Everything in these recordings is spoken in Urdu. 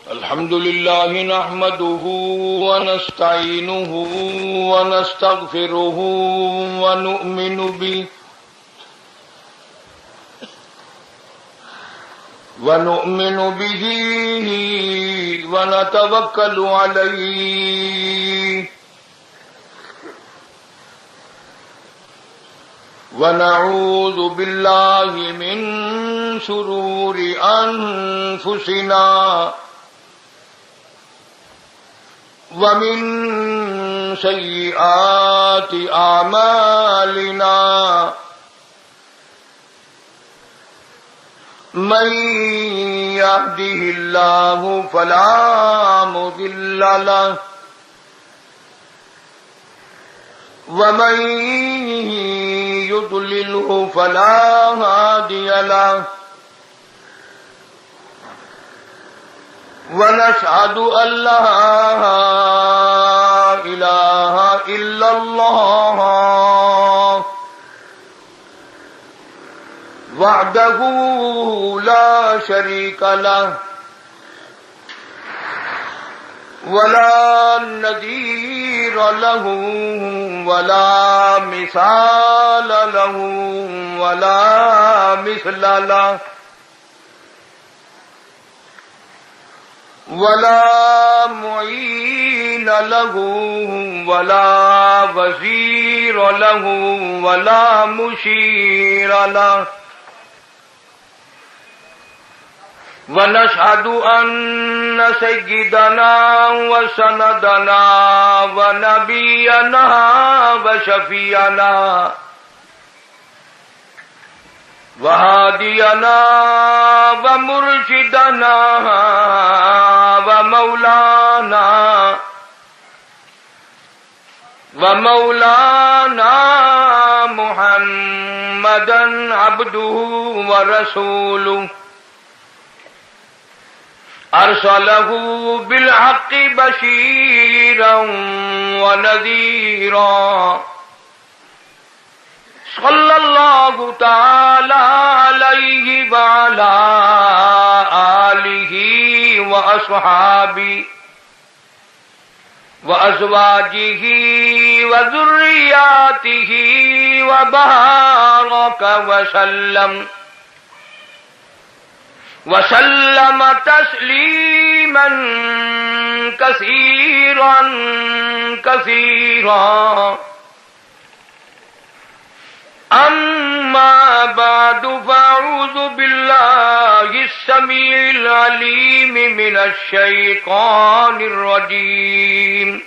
الحمد لله نحمده ونستعينه ونستغفره ونؤمن به ونتوكل عليه ونعوذ بالله من شرور أنفسنا ومن سيئات أعمالنا من يهده الله فلا مضل له ومن يضلله فلا هادي له ونشهد أن لا إله إلا الله وحده لا شريك له ولا نظير له ولا مثال له ولا مثل له ولا معين له ولا وزير له ولا مشير له ونشهد أن سيدنا وسندنا ونبينا وشفيعنا وهادينا ومرشدنا ومولانا محمدا عبده ورسوله أرسله بالحق بشيرا ونذيرا صلى الله تعالى عليه وعلى آله وأصحابه وأزواجه وذرياته وبارك وسلم تسليما كثيرا أما بعد فأعوذ بالله السميع العليم من الشيطان الرجيم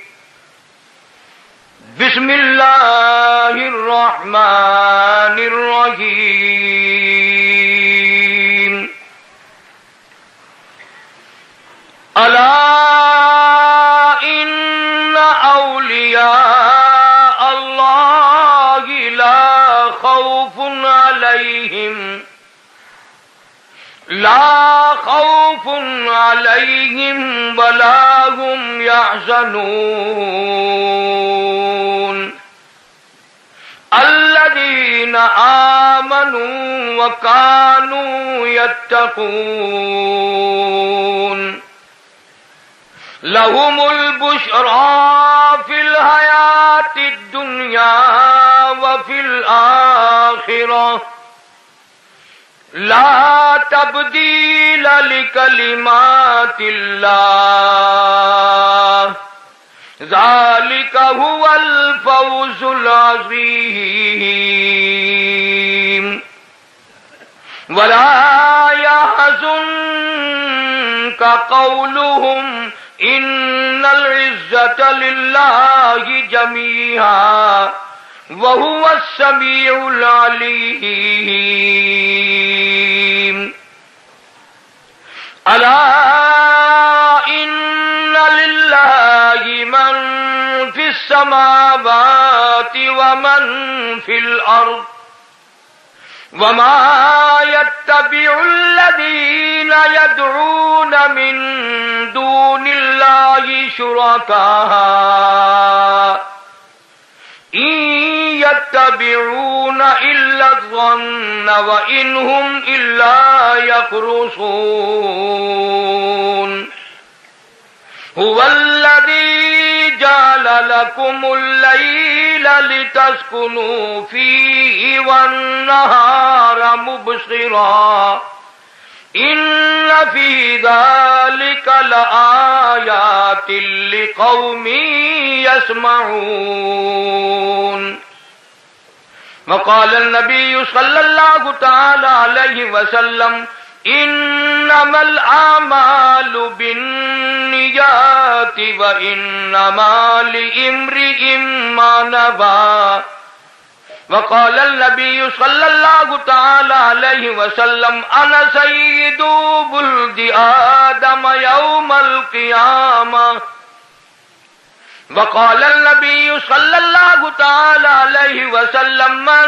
بسم الله الرحمن الرحيم ألا إن أولياء الله لا خوف عليهم ولا هم يحزنون الذين آمنوا وكانوا يتقون لهم البشرى في الحياة الدنيا وفي الآخرة لا تبديل لكلمات الله ذلك هو الفوز العظيم ولا يحزنك قولهم إن العزة لله جميعا وهو السميع العليم ألا إن لله من في السماوات ومن في الأرض وما يتبع الذين يدعون من دون الله شركاء إن يتبعون إلا الظن وإن هم إلا يخرصون هو الذي جعل لكم الليل لتسكنوا فيه والنهار مبصرا إن في ذلك لآيات لقوم يسمعون وقال النبي صلى الله تعالى عليه وسلم إنما الأعمال بالنيات وإنما لامرئ ما نوى وقال النبي صلى الله تعالى عليه وسلم أنا سيد ولد آدم يوم القيامة وقال النبي صلى الله تعالى عليه وسلم من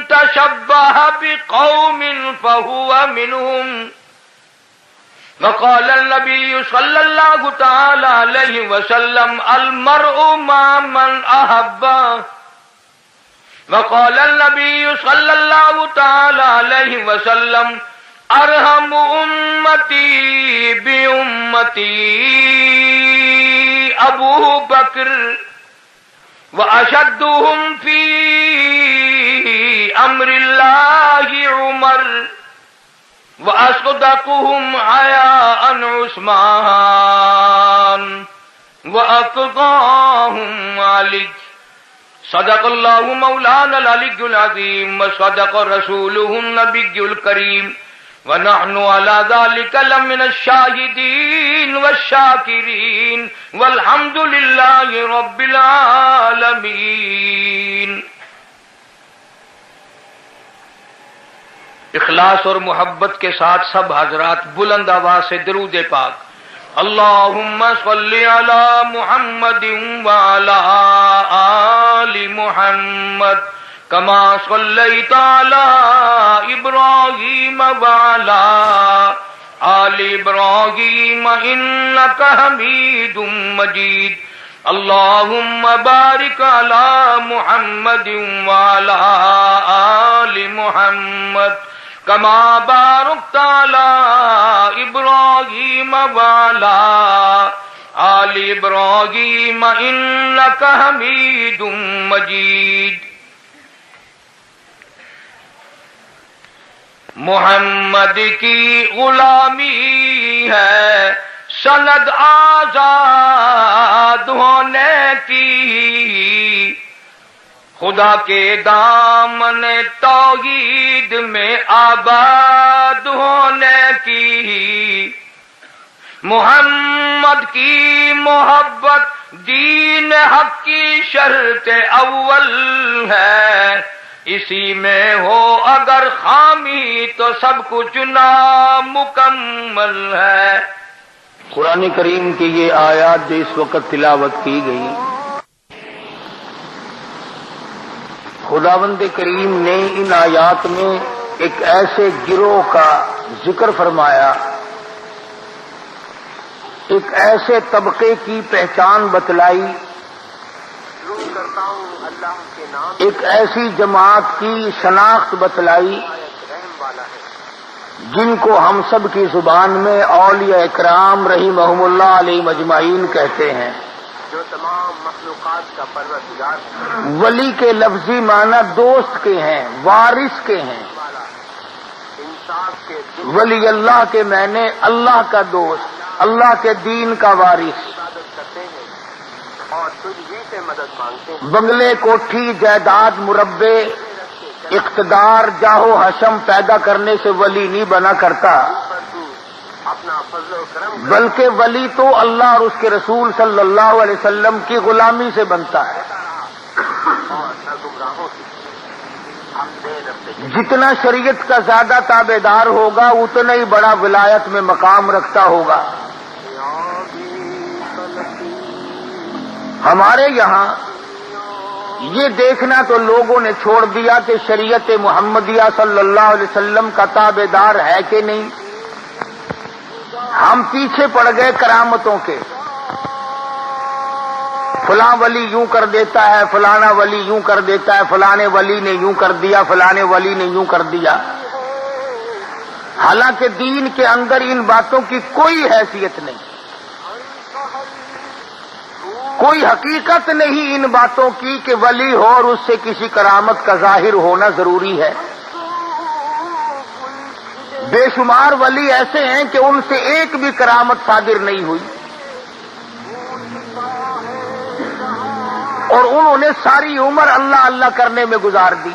تشبه بقوم فهو منهم وقال النبي صلى الله تعالى عليه وسلم المرء مع من أحبه وقال النبي صلى الله تعالى عليه وسلم ارحم امتی بامتی ابو بکر واشدهم في امر الله عمر واصدقهم حیاء عثمان واتقاهم علی صدق اللہ مولانا العلی العظیم وصدق رسولہ النبی الکریم ونحن على ذلك لمن الشاہدین والشاکرین والحمد للہ رب العالمین. اخلاص اور محبت کے ساتھ سب حضرات بلند آواز سے درود پاک اللہم صلی علی محمد وعلی آل محمد کما صلیت علی ابراہیم وعلی آل ابراہیم انک حمید مجید. اللہم بارک علی محمد وعلی آل محمد کما بارکت علی ابراہیم وعلی آل ابراہیم انک حمید مجید. محمد کی غلامی ہے سند آزاد ہونے کی خدا کے دامن توحید میں آباد ہونے کی. محمد کی محبت دین حق کی شرط اول ہے اسی میں ہو اگر خامی تو سب کچھ نامکمل ہے. قرآن کریم کی یہ آیات جو اس وقت تلاوت کی گئی خداوند کریم نے ان آیات میں ایک ایسے گروہ کا ذکر فرمایا، ایک ایسے طبقے کی پہچان بتلائی، ایک ایسی جماعت کی شناخت بتلائی جن کو ہم سب کی زبان میں اولیاء اکرام رحمہم اللہ علیہ مجمعین کہتے ہیں، جو تمام مخلوقات کا پروردگار ہے. ولی کے لفظی معنی دوست کے ہیں، وارث کے ہیں. ولی اللہ کے معنی اللہ کا دوست، اللہ کے دین کا وارث. اور تجھ سے مدد مانگتے ہیں. بنگلے، کوٹھی، جائیداد، مربع، اقتدار، جاہ و حشم پیدا کرنے سے ولی نہیں بنا کرتا، بلکہ ولی تو اللہ اور اس کے رسول صلی اللہ علیہ وسلم کی غلامی سے بنتا ہے. جتنا شریعت کا زیادہ تابع دار ہوگا اتنا ہی بڑا ولایت میں مقام رکھتا ہوگا. ہمارے یہاں یہ دیکھنا تو لوگوں نے چھوڑ دیا کہ شریعت محمدیہ صلی اللہ علیہ وسلم کا تابع دار ہے کہ نہیں. ہم پیچھے پڑ گئے کرامتوں کے. فلاں ولی یوں کر دیتا ہے، فلانا ولی یوں کر دیتا ہے، فلانے ولی نے یوں کر دیا، فلانے ولی نے یوں کر دیا. حالانکہ دین کے اندر ان باتوں کی کوئی حیثیت نہیں. کوئی حقیقت نہیں ان باتوں کی کہ ولی ہو اور اس سے کسی کرامت کا ظاہر ہونا ضروری ہے. بے شمار ولی ایسے ہیں کہ ان سے ایک بھی کرامت صادر نہیں ہوئی اور انہوں نے ساری عمر اللہ اللہ کرنے میں گزار دی.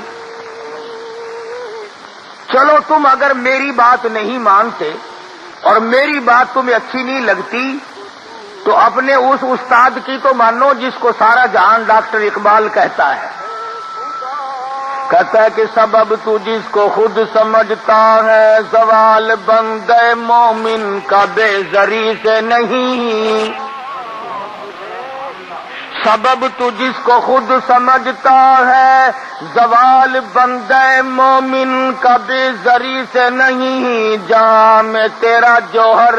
چلو تم اگر میری بات نہیں مانتے اور میری بات تمہیں اچھی نہیں لگتی تو اپنے اس استاد کی تو مانو جس کو سارا جہان ڈاکٹر اقبال کہتا ہے. کہتا ہے کہ سبب تو جس کو خود سمجھتا ہے زوال بندے مومن کا بے زری سے نہیں. سبب تو جس کو خود سمجھتا ہے زوال بندے مومن کا بے زری سے نہیں. جہاں میں تیرا جوہر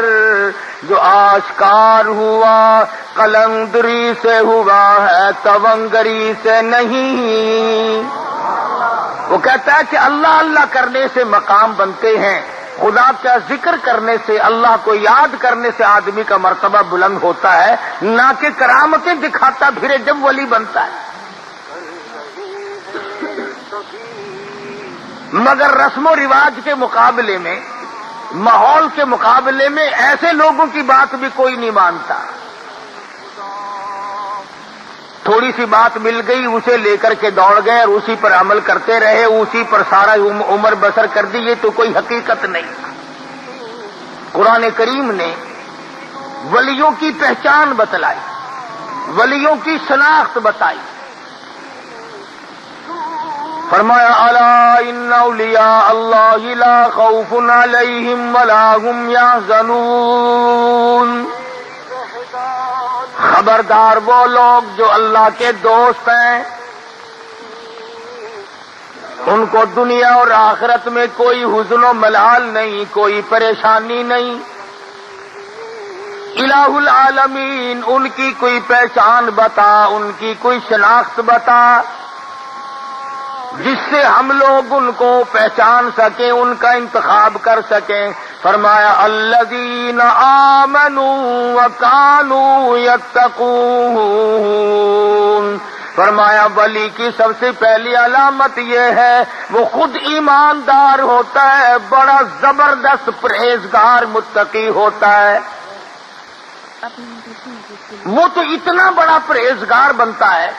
جو آشکار ہوا قلندری سے ہوا ہے تونگری سے نہیں. وہ کہتا ہے کہ اللہ اللہ کرنے سے مقام بنتے ہیں, خدا کا ذکر کرنے سے, اللہ کو یاد کرنے سے آدمی کا مرتبہ بلند ہوتا ہے, نہ کہ کرامتیں دکھاتا پھرے جب ولی بنتا ہے. مگر رسم و رواج کے مقابلے میں, ماحول کے مقابلے میں ایسے لوگوں کی بات بھی کوئی نہیں مانتا. تھوڑی سی بات مل گئی اسے لے کر کے دوڑ گئے اور اسی پر عمل کرتے رہے, اسی پر سارا عمر بسر کر دی. یہ تو کوئی حقیقت نہیں. قرآن کریم نے ولیوں کی پہچان بتلائی, ولیوں کی شناخت بتائی. فرمایا الا ان اولیاء اللہ لا خوف علیہم ولا هم یحزنون. خبردار وہ لوگ جو اللہ کے دوست ہیں ان کو دنیا اور آخرت میں کوئی حزن و ملال نہیں, کوئی پریشانی نہیں. الہ العالمین ان کی کوئی پہچان بتا, ان کی کوئی شناخت بتا جس سے ہم لوگ ان کو پہچان سکیں, ان کا انتخاب کر سکیں. فرمایا الذین آمنوا وکانوا یتقون. فرمایا ولی کی سب سے پہلی علامت یہ ہے وہ خود ایماندار ہوتا ہے, بڑا زبردست پرہیزگار متقی ہوتا ہے. وہ تو اتنا بڑا پرہیزگار بنتا ہے.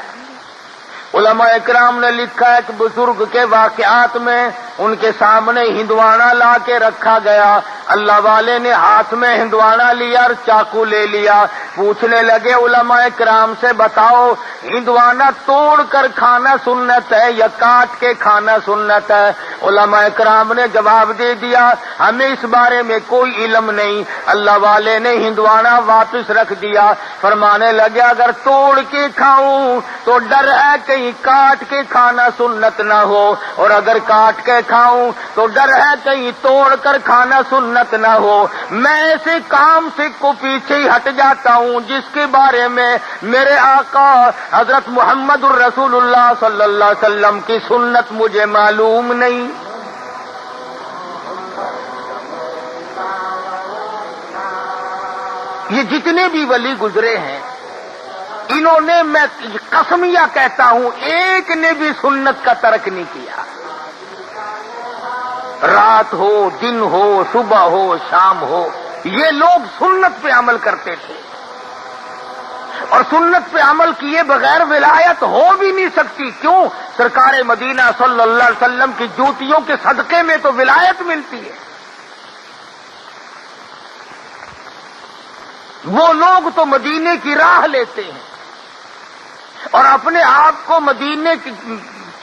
علماء اکرام نے لکھا ہے کہ بزرگ کے واقعات میں ان کے سامنے ہندوانا لا کے رکھا گیا. اللہ والے نے ہاتھ میں ہندوانا لیا اور چاقو لے لیا. پوچھنے لگے علماء اکرام سے, بتاؤ ہندوانا توڑ کر کھانا سنت ہے یا کاٹ کے کھانا سنت ہے؟ علماء اکرام نے جواب دے دیا ہمیں اس بارے میں کوئی علم نہیں. اللہ والے نے ہندوانا واپس رکھ دیا. فرمانے لگے اگر توڑ کے کھاؤں تو ڈر ہے کہیں کاٹ کے کھانا سنت نہ ہو, اور اگر کاٹ کے کھاؤں تو ڈر ہے کہیں توڑ کر کھانا سنت نہ ہو. میں ایسے کام سے کو پیچھے ہی ہٹ جاتا ہوں جس کے بارے میں میرے آقا حضرت محمد الرسول اللہ صلی اللہ علیہ وسلم کی سنت مجھے معلوم نہیں. یہ جتنے بھی ولی گزرے ہیں انہوں نے, میں قسمیہ کہتا ہوں, ایک نے بھی سنت کا ترک نہیں کیا. رات ہو, دن ہو, صبح ہو, شام ہو, یہ لوگ سنت پہ عمل کرتے تھے. اور سنت پہ عمل کیے بغیر ولایت ہو بھی نہیں سکتی. کیوں؟ سرکار مدینہ صلی اللہ علیہ وسلم کی جوتیوں کے صدقے میں تو ولایت ملتی ہے. وہ لوگ تو مدینے کی راہ لیتے ہیں اور اپنے آپ کو مدینے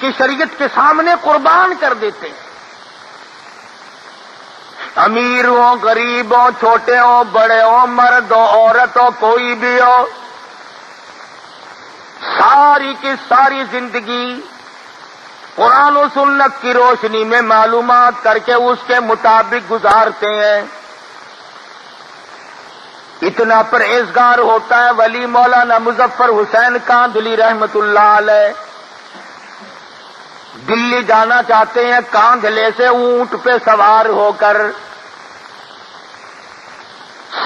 کی شریعت کے سامنے قربان کر دیتے ہیں. امیر ہو, غریب ہو, چھوٹے ہو, بڑے ہو, مرد ہو, عورت ہو, کوئی بھی ہو, ساری کی ساری زندگی قرآن و سنت کی روشنی میں معلومات کر کے اس کے مطابق گزارتے ہیں. اتنا پرہیزگار ہوتا ہے ولی مولانا مظفر حسین کاندھلی رحمت اللہ علیہ. دلی جانا چاہتے ہیں, کاندھلے سے اونٹ پہ سوار ہو کر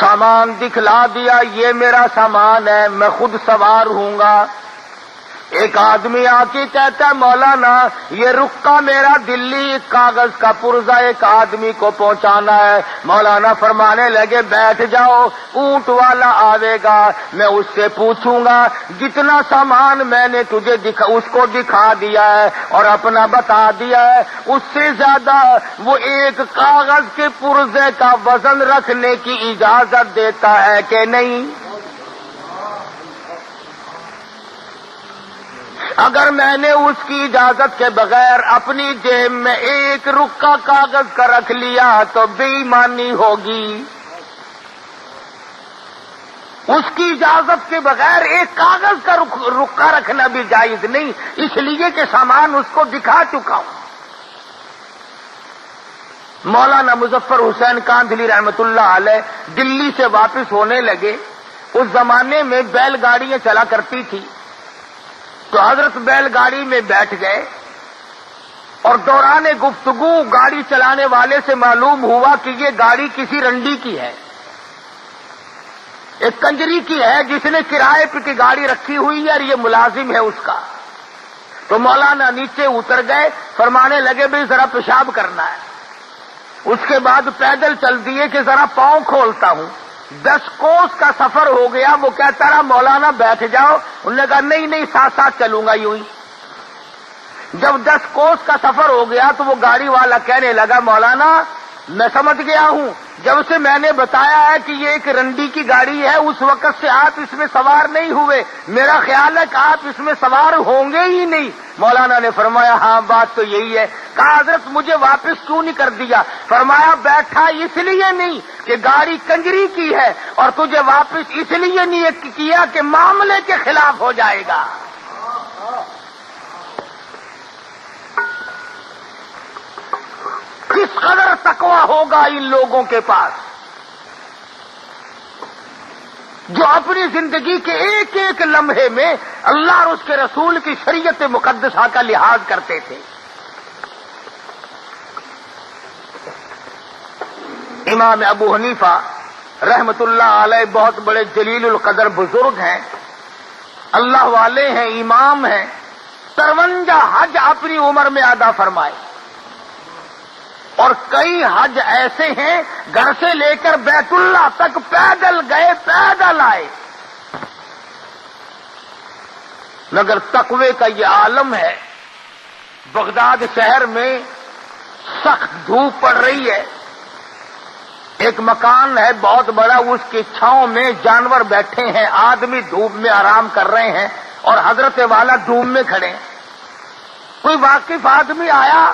سامان دکھلا دیا، یہ میرا سامان ہے، میں خود سوار ہوں گا۔ ایک آدمی آ کے کہتا ہے مولانا یہ رکا میرا دلی کاغذ کا پرزہ ایک آدمی کو پہنچانا ہے۔ مولانا فرمانے لگے بیٹھ جاؤ، اونٹ والا آئے گا، میں اس سے پوچھوں گا جتنا سامان میں نے تجھے اس کو دکھا دیا ہے اور اپنا بتا دیا ہے، اس سے زیادہ وہ ایک کاغذ کے پرزے کا وزن رکھنے کی اجازت دیتا ہے کہ نہیں؟ اگر میں نے اس کی اجازت کے بغیر اپنی جیب میں ایک رکا کاغذ کا رکھ لیا تو بے ایمانی ہوگی۔ اس کی اجازت کے بغیر ایک کاغذ کا رکا رکھنا بھی جائز نہیں، اس لیے کہ سامان اس کو دکھا چکا ہوں۔ مولانا مظفر حسین کاندھلی رحمت اللہ علیہ دلی سے واپس ہونے لگے۔ اس زمانے میں بیل گاڑیاں چلا کرتی تھی، تو حضرت بیل گاڑی میں بیٹھ گئے اور دوران گفتگو گاڑی چلانے والے سے معلوم ہوا کہ یہ گاڑی کسی رنڈی کی ہے، ایک کنجری کی ہے جس نے کرائے پہ کی گاڑی رکھی ہوئی ہے اور یہ ملازم ہے اس کا۔ تو مولانا نیچے اتر گئے، فرمانے لگے بھئی ذرا پیشاب کرنا ہے۔ اس کے بعد پیدل چل دیے کہ ذرا پاؤں کھولتا ہوں۔ 10 کوس کا سفر ہو گیا، وہ کہتا رہا مولانا بیٹھ جاؤ، انہوں نے کہا نہیں ساتھ ساتھ چلوں گا یوں ہی۔ جب 10 کوس کا سفر ہو گیا تو وہ گاڑی والا کہنے لگا مولانا میں سمجھ گیا ہوں، جب سے میں نے بتایا ہے کہ یہ ایک رنڈی کی گاڑی ہے اس وقت سے آپ اس میں سوار نہیں ہوئے، میرا خیال ہے کہ آپ اس میں سوار ہوں گے ہی نہیں۔ مولانا نے فرمایا ہاں بات تو یہی ہے۔ کہا حضرت مجھے واپس کیوں نہیں کر دیا؟ فرمایا بیٹھا اس لیے نہیں کہ گاڑی کنجری کی ہے، اور تجھے واپس اس لیے نہیں کیا کہ معاملے کے خلاف ہو جائے گا۔ کس قدر تقویٰ ہوگا ان لوگوں کے پاس جو اپنی زندگی کے ایک ایک لمحے میں اللہ اور اس کے رسول کی شریعت مقدسہ کا لحاظ کرتے تھے۔ امام ابو حنیفہ رحمت اللہ علیہ بہت بڑے جلیل القدر بزرگ ہیں، اللہ والے ہیں، امام ہیں، 53 حج اپنی عمر میں ادا فرمائے، اور کئی حج ایسے ہیں گھر سے لے کر بیت اللہ تک پیدل گئے پیدل آئے، مگر تقوی کا یہ عالم ہے۔ بغداد شہر میں سخت دھوپ پڑ رہی ہے، ایک مکان ہے بہت بڑا، اس کی چھاؤں میں جانور بیٹھے ہیں، آدمی دھوپ میں آرام کر رہے ہیں اور حضرت والا دھوپ میں کھڑے ہیں۔ کوئی واقف آدمی آیا،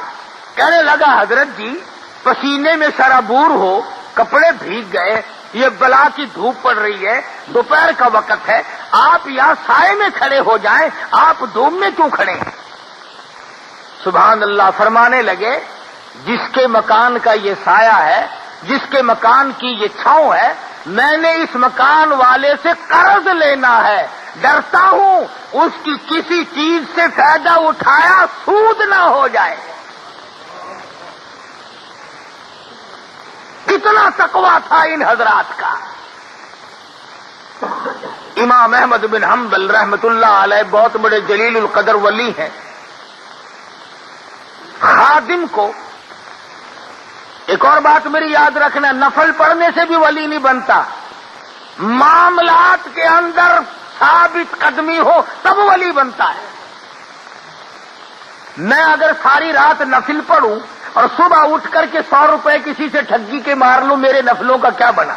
کہنے لگا حضرت جی پسینے میں سرابور ہو، کپڑے بھیگ گئے، یہ بلا کی دھوپ پڑ رہی ہے، دوپہر کا وقت ہے، آپ یہاں سائے میں کھڑے ہو جائیں، آپ دھوپ میں کیوں کھڑے ہیں؟ سبحان اللہ، فرمانے لگے جس کے مکان کا یہ سایہ ہے، جس کے مکان کی یہ چھاؤں ہے، میں نے اس مکان والے سے قرض لینا ہے، ڈرتا ہوں اس کی کسی چیز سے فائدہ اٹھایا سود نہ ہو جائے۔ کتنا تقویٰ تھا ان حضرات کا۔ امام احمد بن حنبل رحمت اللہ علیہ بہت بڑے جلیل القدر ولی ہیں۔ خادم کو ایک اور بات میری یاد رکھنا، نفل پڑھنے سے بھی ولی نہیں بنتا، معاملات کے اندر ثابت قدمی ہو تب ولی بنتا ہے۔ میں اگر ساری رات نفل پڑھوں اور صبح اٹھ کر کے 100 روپے کسی سے ٹھگی کے مار لوں، میرے نفلوں کا کیا بنا؟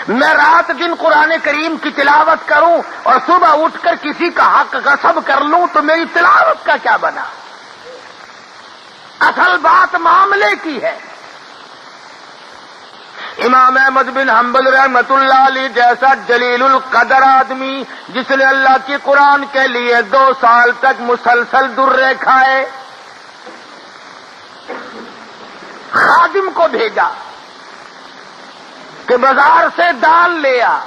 میں رات دن قرآن کریم کی تلاوت کروں اور صبح اٹھ کر کسی کا حق غصب کر لوں تو میری تلاوت کا کیا بنا؟ اصل بات معاملے کی ہے۔ امام احمد بن حنبل رحمت اللہ علیہ جیسا جلیل القدر آدمی جس نے اللہ کی قرآن کے لیے 2 سال تک مسلسل درے کھائے، خادم کو بھیجا کہ بازار سے دال لے آ۔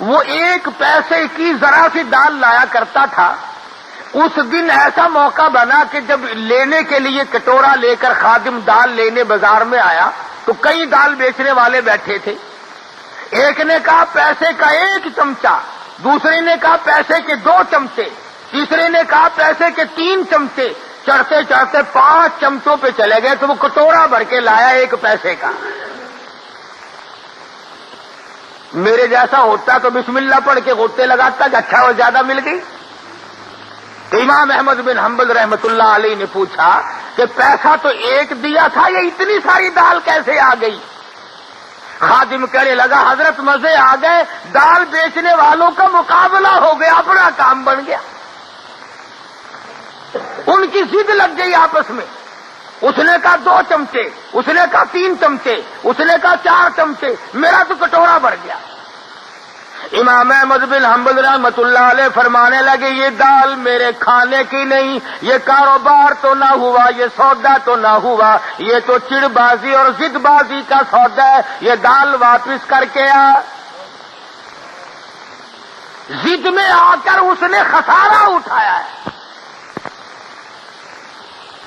وہ 1 پیسے کی ذرا سی دال لایا کرتا تھا۔ اس دن ایسا موقع بنا کہ جب لینے کے لیے کٹورا لے کر خادم دال لینے بازار میں آیا تو کئی دال بیچنے والے بیٹھے تھے. ایک نے کہا پیسے کا 1 چمچہ، دوسرے نے کہا پیسے کے 2 چمچے، تیسرے نے کہا پیسے کے 3 چمچے. چڑھتے چڑھتے 5 چمچوں پہ چلے گئے تو وہ کٹورا بھر کے لایا 1 پیسے کا. میرے جیسا ہوتا تو بسم اللہ پڑھ کے غوطے لگاتا کہ اچھا اور زیادہ مل گئی. تو امام احمد بن حنبل رحمت اللہ علیہ نے پوچھا کہ پیسہ تو 1 دیا تھا، یہ اتنی ساری دال کیسے آ گئی؟ خادم کہنے لگا حضرت مزے آ گئے، دال بیچنے والوں کا مقابلہ ہو گیا، اپنا کام بن گیا. ان کی ضد لگ گئی آپس میں. اس نے کہا 2 چمچے، اس نے کہا 3 چمچے، اس نے کہا 4 چمچے، میرا تو کٹورا بھر گیا. امام احمد بن حنبل رحمت اللہ علیہ فرمانے لگے یہ دال میرے کھانے کی نہیں، یہ کاروبار تو نہ ہوا، یہ سودا تو نہ ہوا، یہ تو چڑ بازی اور ضد بازی کا سودا ہے. یہ دال واپس کر کے آ. ضد میں آ کر اس نے خسارہ اٹھایا ہے،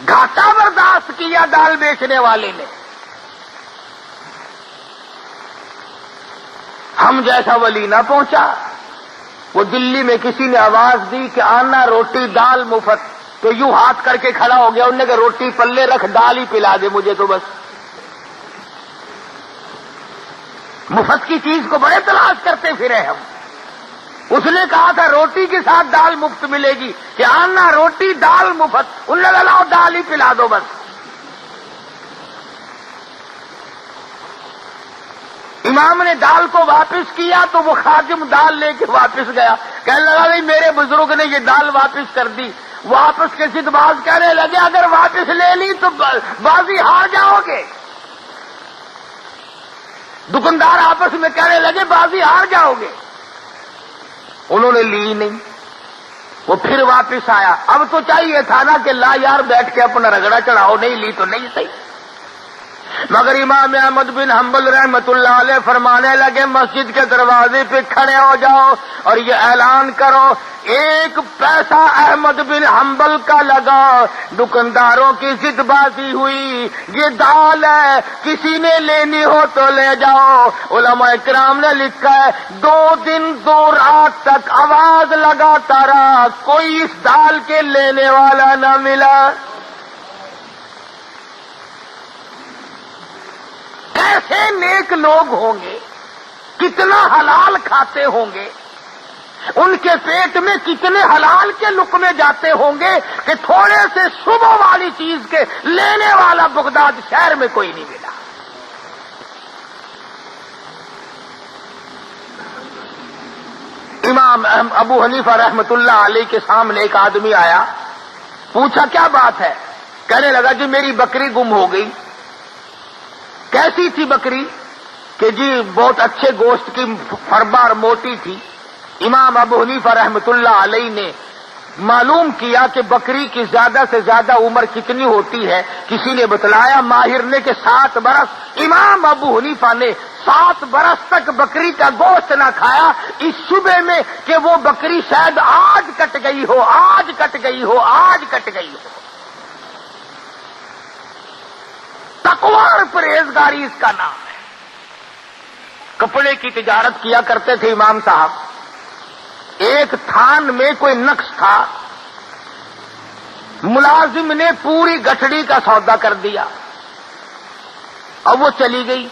گھاٹا برداشت کیا دال بیچنے والے نے. ہم جیسا ولی نہ پہنچا. وہ دلی میں کسی نے آواز دی کہ آنا روٹی دال مفت، تو یوں ہاتھ کر کے کھڑا ہو گیا. انہوں نے کہا روٹی پلے رکھ، دال ہی پلا دے مجھے تو بس. مفت کی چیز کو بڑے تلاش کرتے پھرے ہم. اس نے کہا تھا روٹی کے ساتھ دال مفت ملے گی، کہ آنا روٹی دال مفت. انہوں نے کہا لاؤ دال ہی پلا دو بس. امام نے دال کو واپس کیا تو وہ خادم دال لے کے واپس گیا. کہنے لگا بھائی میرے بزرگ نے یہ دال واپس کر دی. واپس کے ضد باز کہنے لگے اگر واپس لے لی تو بازی ہار جاؤ گے. دکاندار آپس میں کہنے لگے بازی ہار جاؤ گے. انہوں نے لی نہیں. وہ پھر واپس آیا. اب تو چاہیے تھا نا کہ لا یار بیٹھ کے اپنا رگڑا چڑھاؤ، نہیں لی تو نہیں صحیح. مگر امام احمد بن حنبل رحمت اللہ علیہ فرمانے لگے مسجد کے دروازے پہ کھڑے ہو جاؤ اور یہ اعلان کرو 1 پیسہ احمد بن حنبل کا لگا. دکانداروں کی ضد بازی ہوئی، یہ دال ہے کسی نے لینی ہو تو لے جاؤ. علماء کرام نے لکھا ہے 2 دن 2 رات تک آواز لگاتا رہا، کوئی اس دال کے لینے والا نہ ملا. کیسے نیک لوگ ہوں گے، کتنا حلال کھاتے ہوں گے، ان کے پیٹ میں کتنے حلال کے لقمے جاتے ہوں گے کہ تھوڑے سے صبح والی چیز کے لینے والا بغداد شہر میں کوئی نہیں ملا. امام ابو حنیفہ رحمت اللہ علیہ کے سامنے ایک آدمی آیا. پوچھا کیا بات ہے؟ کہنے لگا جی میری بکری گم ہو گئی. کیسی تھی بکری؟ کہ جی بہت اچھے گوشت کی، فربار موٹی تھی. امام ابو حنیفہ رحمت اللہ علیہ نے معلوم کیا کہ بکری کی زیادہ سے زیادہ عمر کتنی ہوتی ہے. کسی نے بتلایا ماہر نے کہ 7 برس. امام ابو حنیفہ نے 7 برس تک بکری کا گوشت نہ کھایا، اس شبے میں کہ وہ بکری شاید آج کٹ گئی ہو، آج کٹ گئی ہو، آج کٹ گئی ہو. تقوی اور پرہیزگاری اس کا نام ہے. کپڑے کی تجارت کیا کرتے تھے امام صاحب. ایک تھان میں کوئی نقص تھا، ملازم نے پوری گٹھڑی کا سودا کر دیا. اب وہ چلی گئی.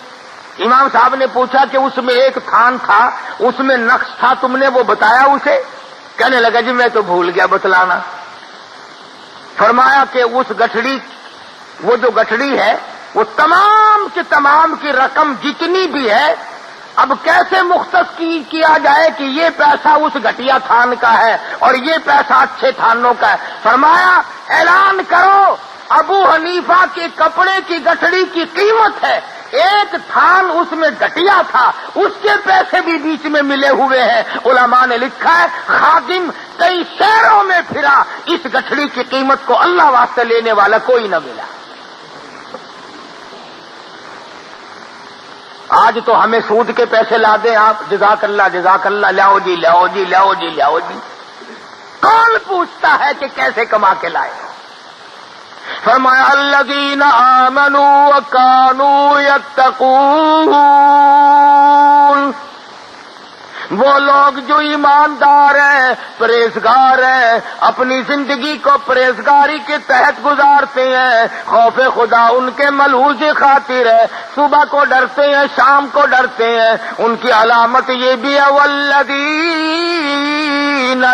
امام صاحب نے پوچھا کہ اس میں ایک تھان تھا، اس میں نقص تھا، تم نے وہ بتایا اسے؟ کہنے لگا جی میں تو بھول گیا بتلانا. فرمایا کہ اس گٹھڑی، وہ جو گٹھڑی ہے وہ تمام کے تمام کی رقم جتنی بھی ہے اب کیسے مختص کیا جائے کہ یہ پیسہ اس گھٹیا تھان کا ہے اور یہ پیسہ اچھے تھانوں کا ہے. فرمایا اعلان کرو ابو حنیفہ کے کپڑے کی گٹھڑی کی قیمت ہے، ایک تھان اس میں گھٹیا تھا، اس کے پیسے بھی بیچ میں ملے ہوئے ہیں. علماء نے لکھا ہے خادم کئی شہروں میں پھرا، اس گٹھڑی کی قیمت کو اللہ واسطے لینے والا کوئی نہ ملا. آج تو ہمیں سود کے پیسے لا دیں آپ، جزاک اللہ جزاک اللہ، لاؤ جی لاؤ جی لاؤ جی لاؤ جی. کون پوچھتا ہے کہ کیسے کما کے لائے؟ فرمایا الذین آمنوا وکانوا یتقون، وہ لوگ جو ایماندار ہیں، پرہیزگار ہیں، اپنی زندگی کو پرہیزگاری کے تحت گزارتے ہیں، خوف خدا ان کے ملحوظ خاطر ہے، صبح کو ڈرتے ہیں، شام کو ڈرتے ہیں، ان کی علامت یہ بھی ہے والذین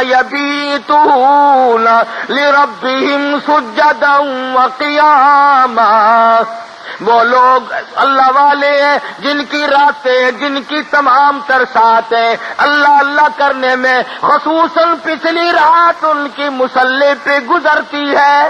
یبیتون لربہم سجدا وقیاما، وہ لوگ اللہ والے ہیں جن کی راتیں، جن کی تمام تر ساتیں اللہ اللہ کرنے میں، خصوصاً پچھلی رات ان کی مصلی پہ گزرتی ہے۔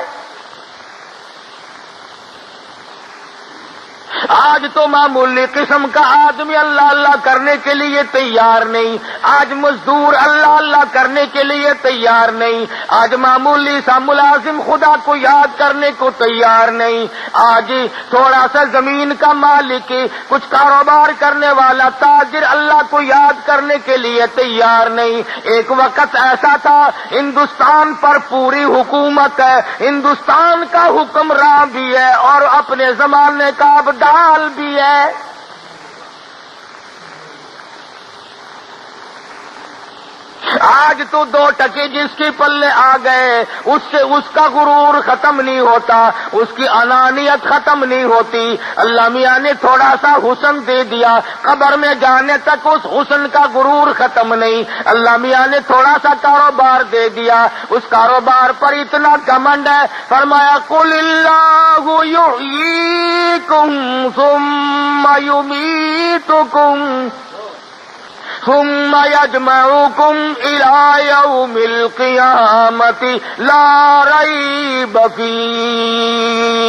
آج تو معمولی قسم کا آدمی اللہ اللہ کرنے کے لیے تیار نہیں، آج مزدور اللہ اللہ کرنے کے لیے تیار نہیں، آج معمولی سا ملازم خدا کو یاد کرنے کو تیار نہیں، آج تھوڑا سا زمین کا مالک، کچھ کاروبار کرنے والا تاجر اللہ کو یاد کرنے کے لیے تیار نہیں۔ ایک وقت ایسا تھا ہندوستان پر پوری حکومت ہے، ہندوستان کا حکمراں بھی ہے اور اپنے زمانے کا ڈال بھی ہے۔ آج تو 2 ٹکے جس کے پلے آ گئے اس سے اس کا غرور ختم نہیں ہوتا، اس کی انانیت ختم نہیں ہوتی۔ اللہ میاں نے تھوڑا سا حسن دے دیا، قبر میں جانے تک اس حسن کا غرور ختم نہیں۔ اللہ میاں نے تھوڑا سا کاروبار دے دیا، اس کاروبار پر اتنا گھمنڈ ہے، فرمایا قل اللہ یحییکم ثم یمیتکم ثم یجمعکم الی یوم القیامۃ لا ریب فیہ۔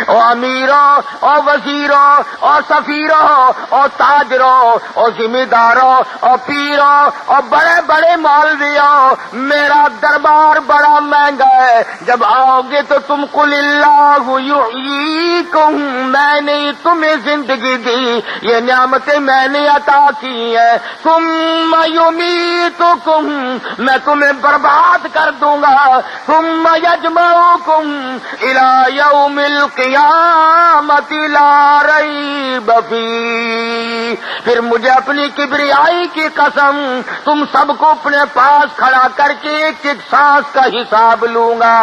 اور امیروں اور وزیروں اور سفیروں اور تاجروں اور ذمہ داروں اور پیروں اور بڑے بڑے مولویوں، میرا دربار بڑا مہنگا ہے، جب آؤ گے تو تم قل اللہ یحییکم، میں نے تمہیں زندگی دی، یہ نعمتیں میں نے عطا کی ہیں، ثم یمیتکم، میں تمہیں برباد کر دوں گا، ثم یجمعکم الی یوم القیامۃ لا ریب فیہ، پھر مجھے اپنی کبریائی کی قسم تم سب کو اپنے پاس کھڑا کر کے ایک ایک سانس کا حساب لوں گا۔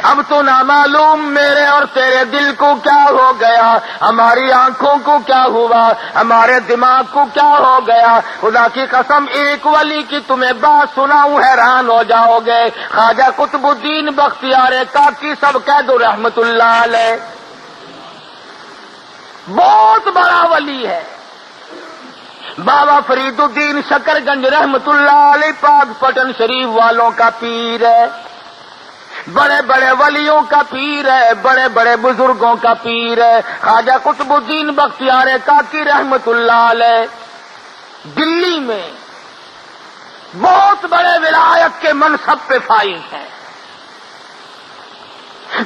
اب تو نامعلوم میرے اور تیرے دل کو کیا ہو گیا، ہماری آنکھوں کو کیا ہوا، ہمارے دماغ کو کیا ہو گیا۔ خدا کی قسم ایک ولی کی تمہیں بات سناؤں حیران ہو جاؤ گے، خواجہ قطب الدین بختیار کاکی سب کہہ دو رحمت اللہ علیہ، بہت بڑا ولی ہے۔ بابا فرید الدین شکر گنج رحمت اللہ علیہ پاک پٹن شریف والوں کا پیر ہے، بڑے بڑے ولیوں کا پیر ہے، بڑے بڑے بزرگوں کا پیر ہے۔ خواجہ قطب الدین بختیار کاکی رحمت اللہ علیہ دلی میں بہت بڑے ولایت کے منصب پہ فائز ہیں۔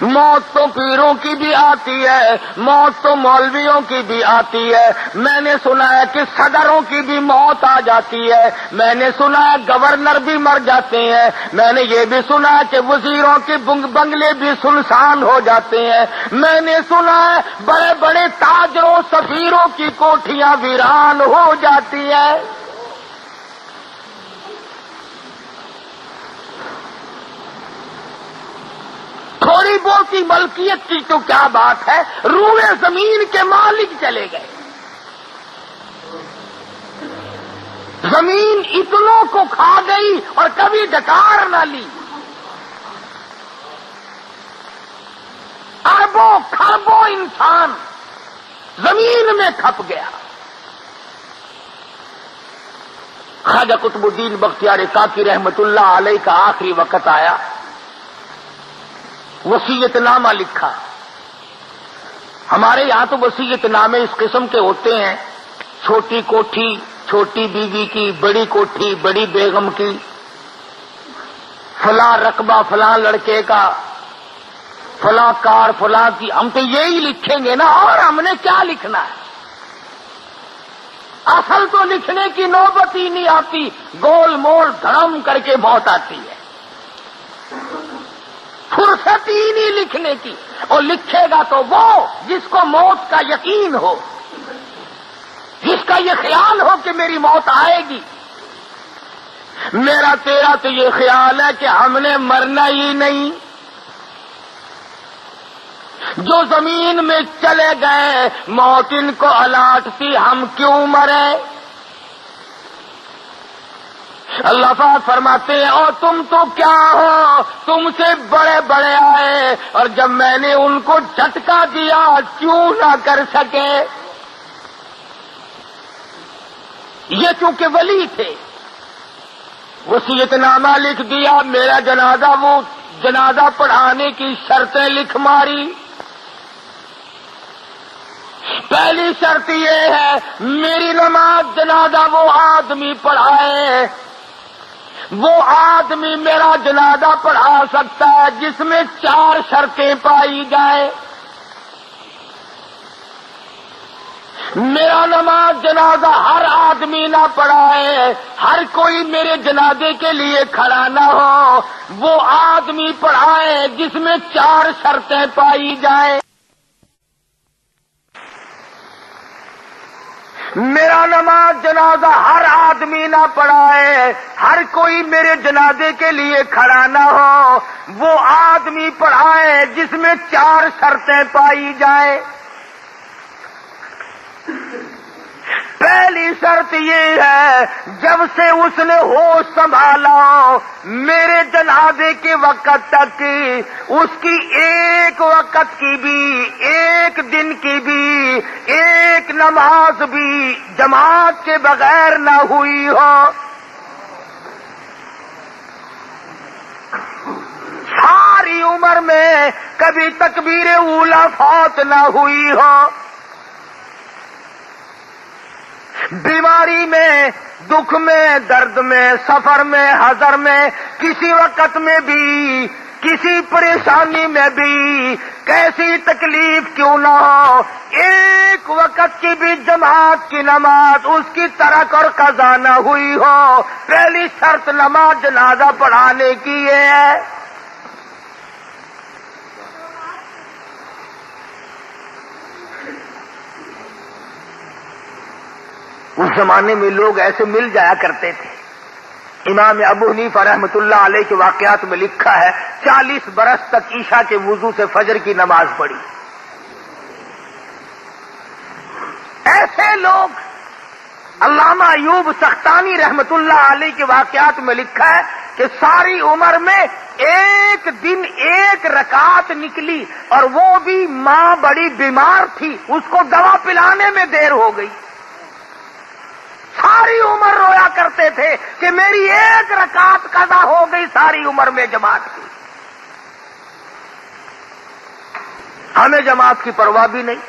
موت تو پیروں کی بھی آتی ہے، موت تو مولویوں کی بھی آتی ہے، میں نے سنا ہے کہ صدروں کی بھی موت آ جاتی ہے، میں نے سنا ہے گورنر بھی مر جاتے ہیں، میں نے یہ بھی سنا ہے کہ وزیروں کے بنگلے بھی سنسان ہو جاتے ہیں، میں نے سنا ہے بڑے بڑے تاجروں سفیروں کی کوٹھیاں ویران ہو جاتی ہیں۔ تھوڑی بہت ہی ملکیت کی تو کیا بات ہے، روئے زمین کے مالک چلے گئے، زمین اتنوں کو کھا گئی اور کبھی ڈکار نہ لی، اربوں کھربوں انسان زمین میں کھپ گیا۔ خواجہ قطب الدین بختیار کاکی رحمت اللہ علیہ کا آخری وقت آیا، وصیت نامہ لکھا۔ ہمارے یہاں تو وصیت نامے اس قسم کے ہوتے ہیں، چھوٹی کوٹھی چھوٹی بیوی کی، بڑی کوٹھی بڑی بیگم کی، فلاں رقبہ فلاں لڑکے کا، فلاں کار فلاں کی، ہم تو یہی لکھیں گے نا، اور ہم نے کیا لکھنا ہے؟ اصل تو لکھنے کی نوبت ہی نہیں آتی، گول مول دھڑم کر کے موت آتی ہے، فرصت ہی نہیں لکھنے کی۔ اور لکھے گا تو وہ جس کو موت کا یقین ہو، جس کا یہ خیال ہو کہ میری موت آئے گی۔ میرا تیرا تو یہ خیال ہے کہ ہم نے مرنا ہی نہیں، جو زمین میں چلے گئے موت ان کو الاٹتی، ہم کیوں مرے؟ اللہ پاک فرماتے ہیں اور تم تو کیا ہو، تم سے بڑے بڑے آئے اور جب میں نے ان کو جھٹکا دیا کیوں نہ کر سکے؟ یہ چونکہ ولی تھے، وصیت نامہ لکھ دیا، میرا جنازہ، وہ جنازہ پڑھانے کی شرطیں لکھ ماری۔ پہلی شرط یہ ہے میری نماز جنازہ وہ آدمی پڑھائے، وہ آدمی میرا جنازہ پڑھا سکتا ہے جس میں 4 شرطیں پائی جائیں۔ میرا نماز جنازہ ہر آدمی نہ پڑھائے، ہر کوئی میرے جنازے کے لیے کھڑا نہ ہو، وہ آدمی پڑھائے جس میں 4 شرطیں پائی جائیں۔ میرا نماز جنازہ ہر آدمی نہ پڑھائے، ہر کوئی میرے جنازے کے لیے کھڑا نہ ہو، وہ آدمی پڑھائے جس میں 4 شرطیں پائی جائیں۔ پہلی شرط یہ ہے جب سے اس نے ہوش سنبھالا میرے جنازے کے وقت تک اس کی ایک وقت کی بھی، ایک دن کی بھی، ایک نماز بھی جماعت کے بغیر نہ ہوئی ہو، ساری عمر میں کبھی تکبیر اولیٰ فوت نہ ہوئی ہو، بیماری میں، دکھ میں، درد میں، سفر میں، حضر میں، کسی وقت میں بھی، کسی پریشانی میں بھی، کیسی تکلیف کیوں نہ ہو، ایک وقت کی بھی جماعت کی نماز اس کی ترک اور قضا نہ ہوئی ہو۔ پہلی شرط نماز جنازہ پڑھانے کی یہ ہے۔ اس زمانے میں لوگ ایسے مل جایا کرتے تھے۔ امام ابو حنیفہ رحمۃ اللہ علیہ کے واقعات میں لکھا ہے 40 برس تک عشاء کے وضو سے فجر کی نماز پڑھی۔ ایسے لوگ، علامہ ایوب سختانی رحمۃ اللہ علیہ کے واقعات میں لکھا ہے کہ ساری عمر میں ایک دن 1 رکعت نکلی اور وہ بھی ماں بڑی بیمار تھی، اس کو دوا پلانے میں دیر ہو گئی۔ ساری عمر رویا کرتے تھے کہ میری 1 رکعت قضا ہو گئی ساری عمر میں جماعت کی۔ ہمیں جماعت کی پرواہ بھی نہیں۔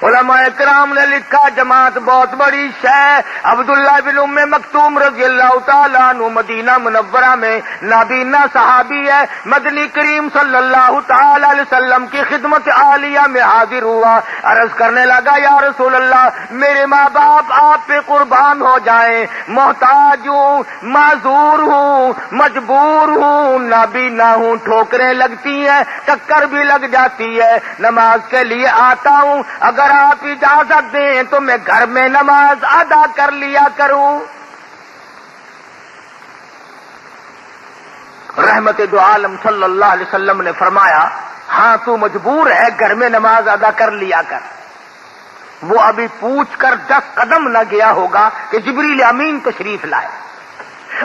علماء کرام نے لکھا جماعت بہت بڑی شے۔ عبداللہ بن ام مکتوم رضی اللہ تعالیٰ عنہ مدینہ منورہ میں نابینا صحابی ہے، مدنی کریم صلی اللہ تعالی علیہ وسلم کی خدمت عالیہ میں حاضر ہوا، عرض کرنے لگا یا رسول اللہ میرے ماں باپ آپ پہ قربان ہو جائیں، محتاج ہوں، معذور ہوں، مجبور ہوں، نابینا ہوں، ٹھوکریں لگتی ہیں، ٹکر بھی لگ جاتی ہے، نماز کے لیے آتا ہوں، اگر آپ اجازت دیں تو میں گھر میں نماز ادا کر لیا کروں۔ رحمت دو عالم صلی اللہ علیہ وسلم نے فرمایا ہاں تو مجبور ہے، گھر میں نماز ادا کر لیا کر۔ وہ ابھی پوچھ کر 10 قدم نہ گیا ہوگا کہ جبریل امین تشریف لائے۔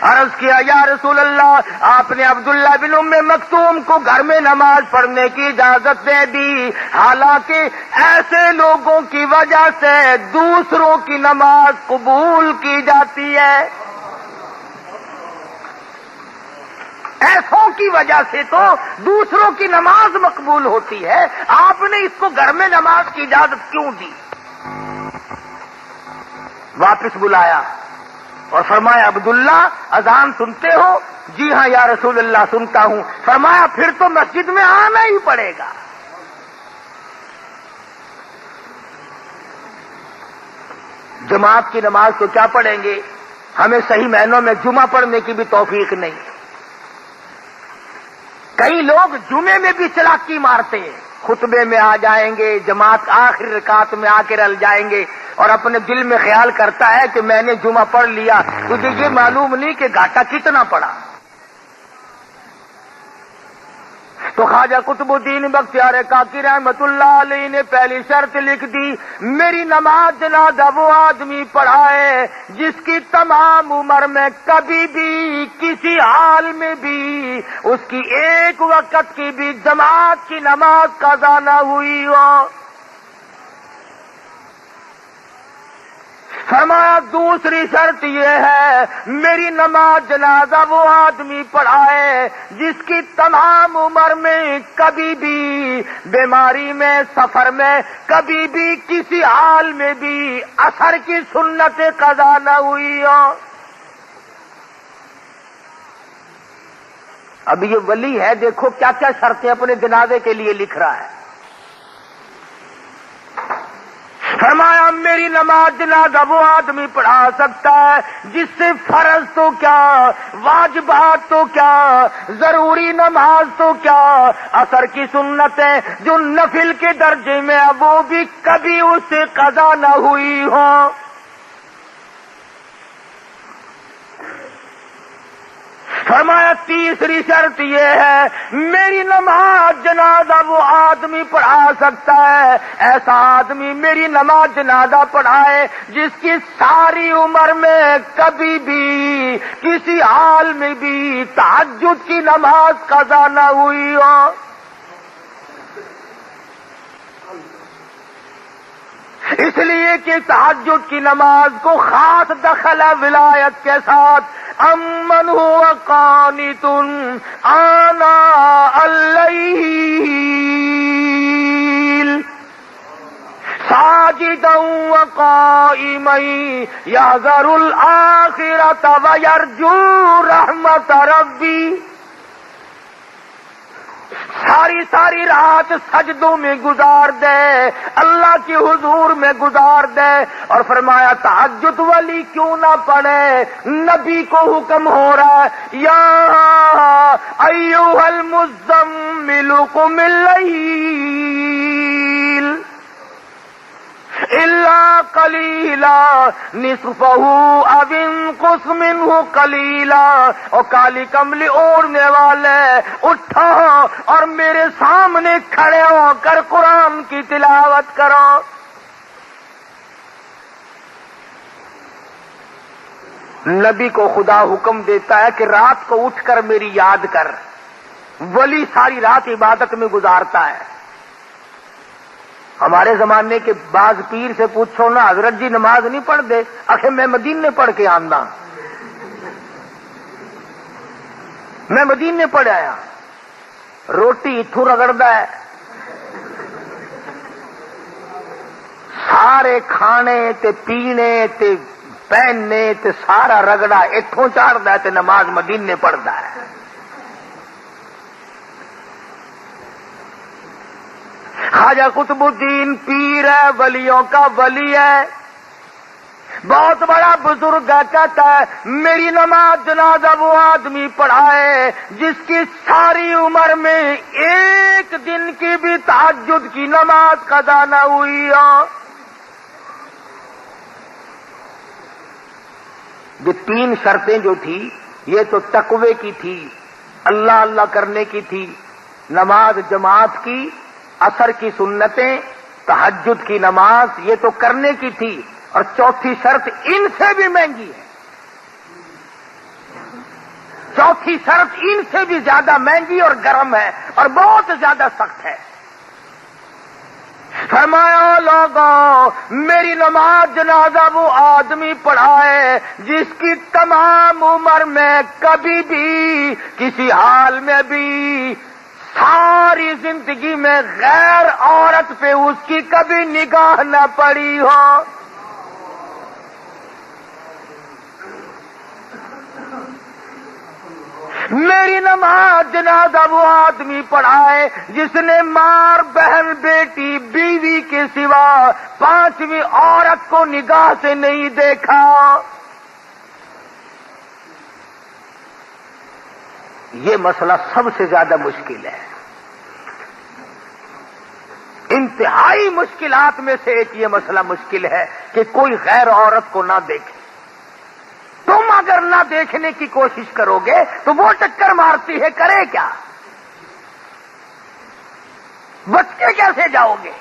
عرض کیا یا رسول اللہ آپ نے عبداللہ بن ام مکتوم کو گھر میں نماز پڑھنے کی اجازت دے دی، حالانکہ ایسے لوگوں کی وجہ سے دوسروں کی نماز قبول کی جاتی ہے، ایسوں کی وجہ سے تو دوسروں کی نماز مقبول ہوتی ہے، آپ نے اس کو گھر میں نماز کی اجازت کیوں دی؟ واپس بلایا اور فرمایا عبداللہ اذان سنتے ہو؟ جی ہاں یا رسول اللہ سنتا ہوں۔ فرمایا پھر تو مسجد میں آنا ہی پڑے گا۔ جماعت کی نماز تو کیا پڑھیں گے، ہمیں صحیح معنوں میں جمعہ پڑھنے کی بھی توفیق نہیں۔ کئی لوگ جمعے میں بھی چلاکی مارتے ہیں، خطبے میں آ جائیں گے، جماعت آخری رکعت میں آ کے رل جائیں گے اور اپنے دل میں خیال کرتا ہے کہ میں نے جمعہ پڑھ لیا، تجھے یہ معلوم نہیں کہ گھاٹا کتنا پڑا۔ تو خواجہ قطب الدین بختیار کاکی رحمت اللہ علیہ نے پہلی شرط لکھ دی، میری نماز جنازہ وہ آدمی پڑھائے جس کی تمام عمر میں کبھی بھی کسی حال میں بھی اس کی ایک وقت کی بھی جماعت کی نماز قضا نہ ہوئی ہو۔ فرمایا دوسری شرط یہ ہے، میری نماز جنازہ وہ آدمی پڑھائے جس کی تمام عمر میں کبھی بھی بیماری میں، سفر میں، کبھی بھی کسی حال میں بھی اثر کی سنت قضا نہ ہوئی ہو۔ اب یہ ولی ہے، دیکھو کیا کیا شرطیں اپنے جنازے کے لیے لکھ رہا ہے۔ فرمایا میری نماز جنازہ وہ آدمی پڑھا سکتا ہے جس سے فرض تو کیا، واجبات تو کیا، ضروری نماز تو کیا، اثر کی سنتیں جو نفل کے درجے میں ہے وہ بھی کبھی اس سے قضا نہ ہوئی ہوں۔ فرمایا تیسری شرط یہ ہے، میری نماز جنازہ وہ آدمی پڑھا سکتا ہے، ایسا آدمی میری نماز جنازہ پڑھائے جس کی ساری عمر میں کبھی بھی کسی حال میں بھی تہجد کی نماز قضا نہ ہوئی ہو۔ اس لیے کہ تہجد کی نماز کو خاص دخل ہے ولایت کے ساتھ، امن هو قانت آناء الليل ساجدا وقائما يحذر الآخرة ويرجو رحمت ربی، ساری رات سجدوں میں گزار دے، اللہ کی حضور میں گزار دے، اور فرمایا تہجد ولی کیوں نہ پڑھے، نبی کو حکم ہو رہا ہے یا ایھا المزمل قم اللیل الا قلیلا نصفہ او انقص منہ قلیلا، اور کالی کملی اوڑھنے والے اٹھو اور میرے سامنے کھڑے ہو کر قرآن کی تلاوت کرو۔ نبی کو خدا حکم دیتا ہے کہ رات کو اٹھ کر میری یاد کر، ولی ساری رات عبادت میں گزارتا ہے۔ ہمارے زمانے کے بعض پیر سے پوچھو نا، حضرت جی نماز نہیں پڑھ دے، آخر میں مدینے پڑھ کے آندا، میں مدینے پڑھ آیا، روٹی اتھوں رگڑدا ہے، سارے کھانے تے پینے تے پہننے تے سارا رگڑا اتھوں چاڑدا ہے تے نماز مدینے پڑھدا ہے۔ خواجہ قطب الدین پیر ہے، ولیوں کا ولی ہے، بہت بڑا بزرگ ہے، کہتا ہے میری نماز جنازہ وہ آدمی پڑھائے جس کی ساری عمر میں ایک دن کی بھی تہجد کی نماز قضا نہ ہوئی ہو۔ یہ تین شرطیں جو تھی یہ تو تقوی کی تھی، اللہ اللہ کرنے کی تھی، نماز جماعت کی، اثر کی سنتیں، تہجد کی نماز یہ تو کرنے کی تھی، اور چوتھی شرط ان سے بھی مہنگی ہے، چوتھی شرط ان سے بھی زیادہ مہنگی اور گرم ہے اور بہت زیادہ سخت ہے۔ فرمایا لوگوں میری نماز جنازہ وہ آدمی پڑھائے جس کی تمام عمر میں کبھی بھی کسی حال میں بھی ساری زندگی میں غیر عورت پہ اس کی کبھی نگاہ نہ پڑی ہو۔ میری نماز جنازہ وہ آدمی پڑھائے جس نے ماں، بہن، بیٹی، بیوی کے سوا 5ویں عورت کو نگاہ سے نہیں دیکھا۔ یہ مسئلہ سب سے زیادہ مشکل ہے۔ انتہائی مشکلات میں سے ایک یہ مسئلہ مشکل ہے کہ کوئی غیر عورت کو نہ دیکھے۔ تم اگر نہ دیکھنے کی کوشش کرو گے تو وہ ٹکر مارتی ہے، کرے کیا؟ بچ کے کیسے جاؤ گے؟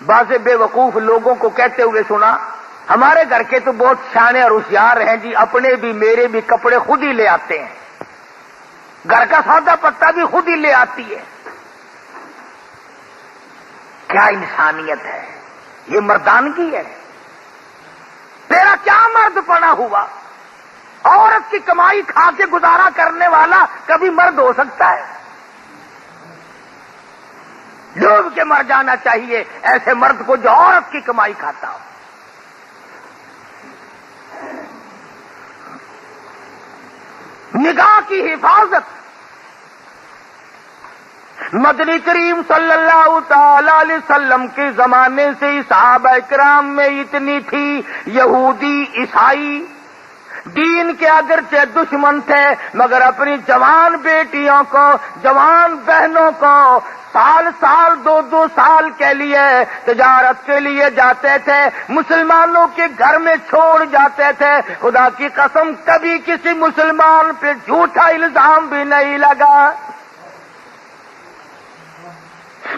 بعض بے وقوف لوگوں کو کہتے ہوئے سنا، ہمارے گھر کے تو بہت سیانے اور ہوشیار ہیں جی، اپنے بھی میرے بھی کپڑے خود ہی لے آتے ہیں، گھر کا سودا پتا بھی خود ہی لے آتی ہے۔ کیا انسانیت ہے؟ یہ مردانگی ہے؟ تیرا کیا مرد پنا ہوا؟ عورت کی کمائی کھا کے گزارا کرنے والا کبھی مرد ہو سکتا ہے؟ ڈوب کے مر جانا چاہیے ایسے مرد کو جو عورت کی کمائی کھاتا ہو۔ نگاہ کی حفاظت مدنی کریم صلی اللہ تعالی علیہ وسلم کے زمانے سے صحابہ کرام میں اتنی تھی۔ یہودی، عیسائی دین کے اگرچہ دشمن تھے مگر اپنی جوان بیٹیوں کو، جوان بہنوں کو سال 2 سال کے لیے تجارت کے لیے جاتے تھے، مسلمانوں کے گھر میں چھوڑ جاتے تھے۔ خدا کی قسم کبھی کسی مسلمان پہ جھوٹا الزام بھی نہیں لگا۔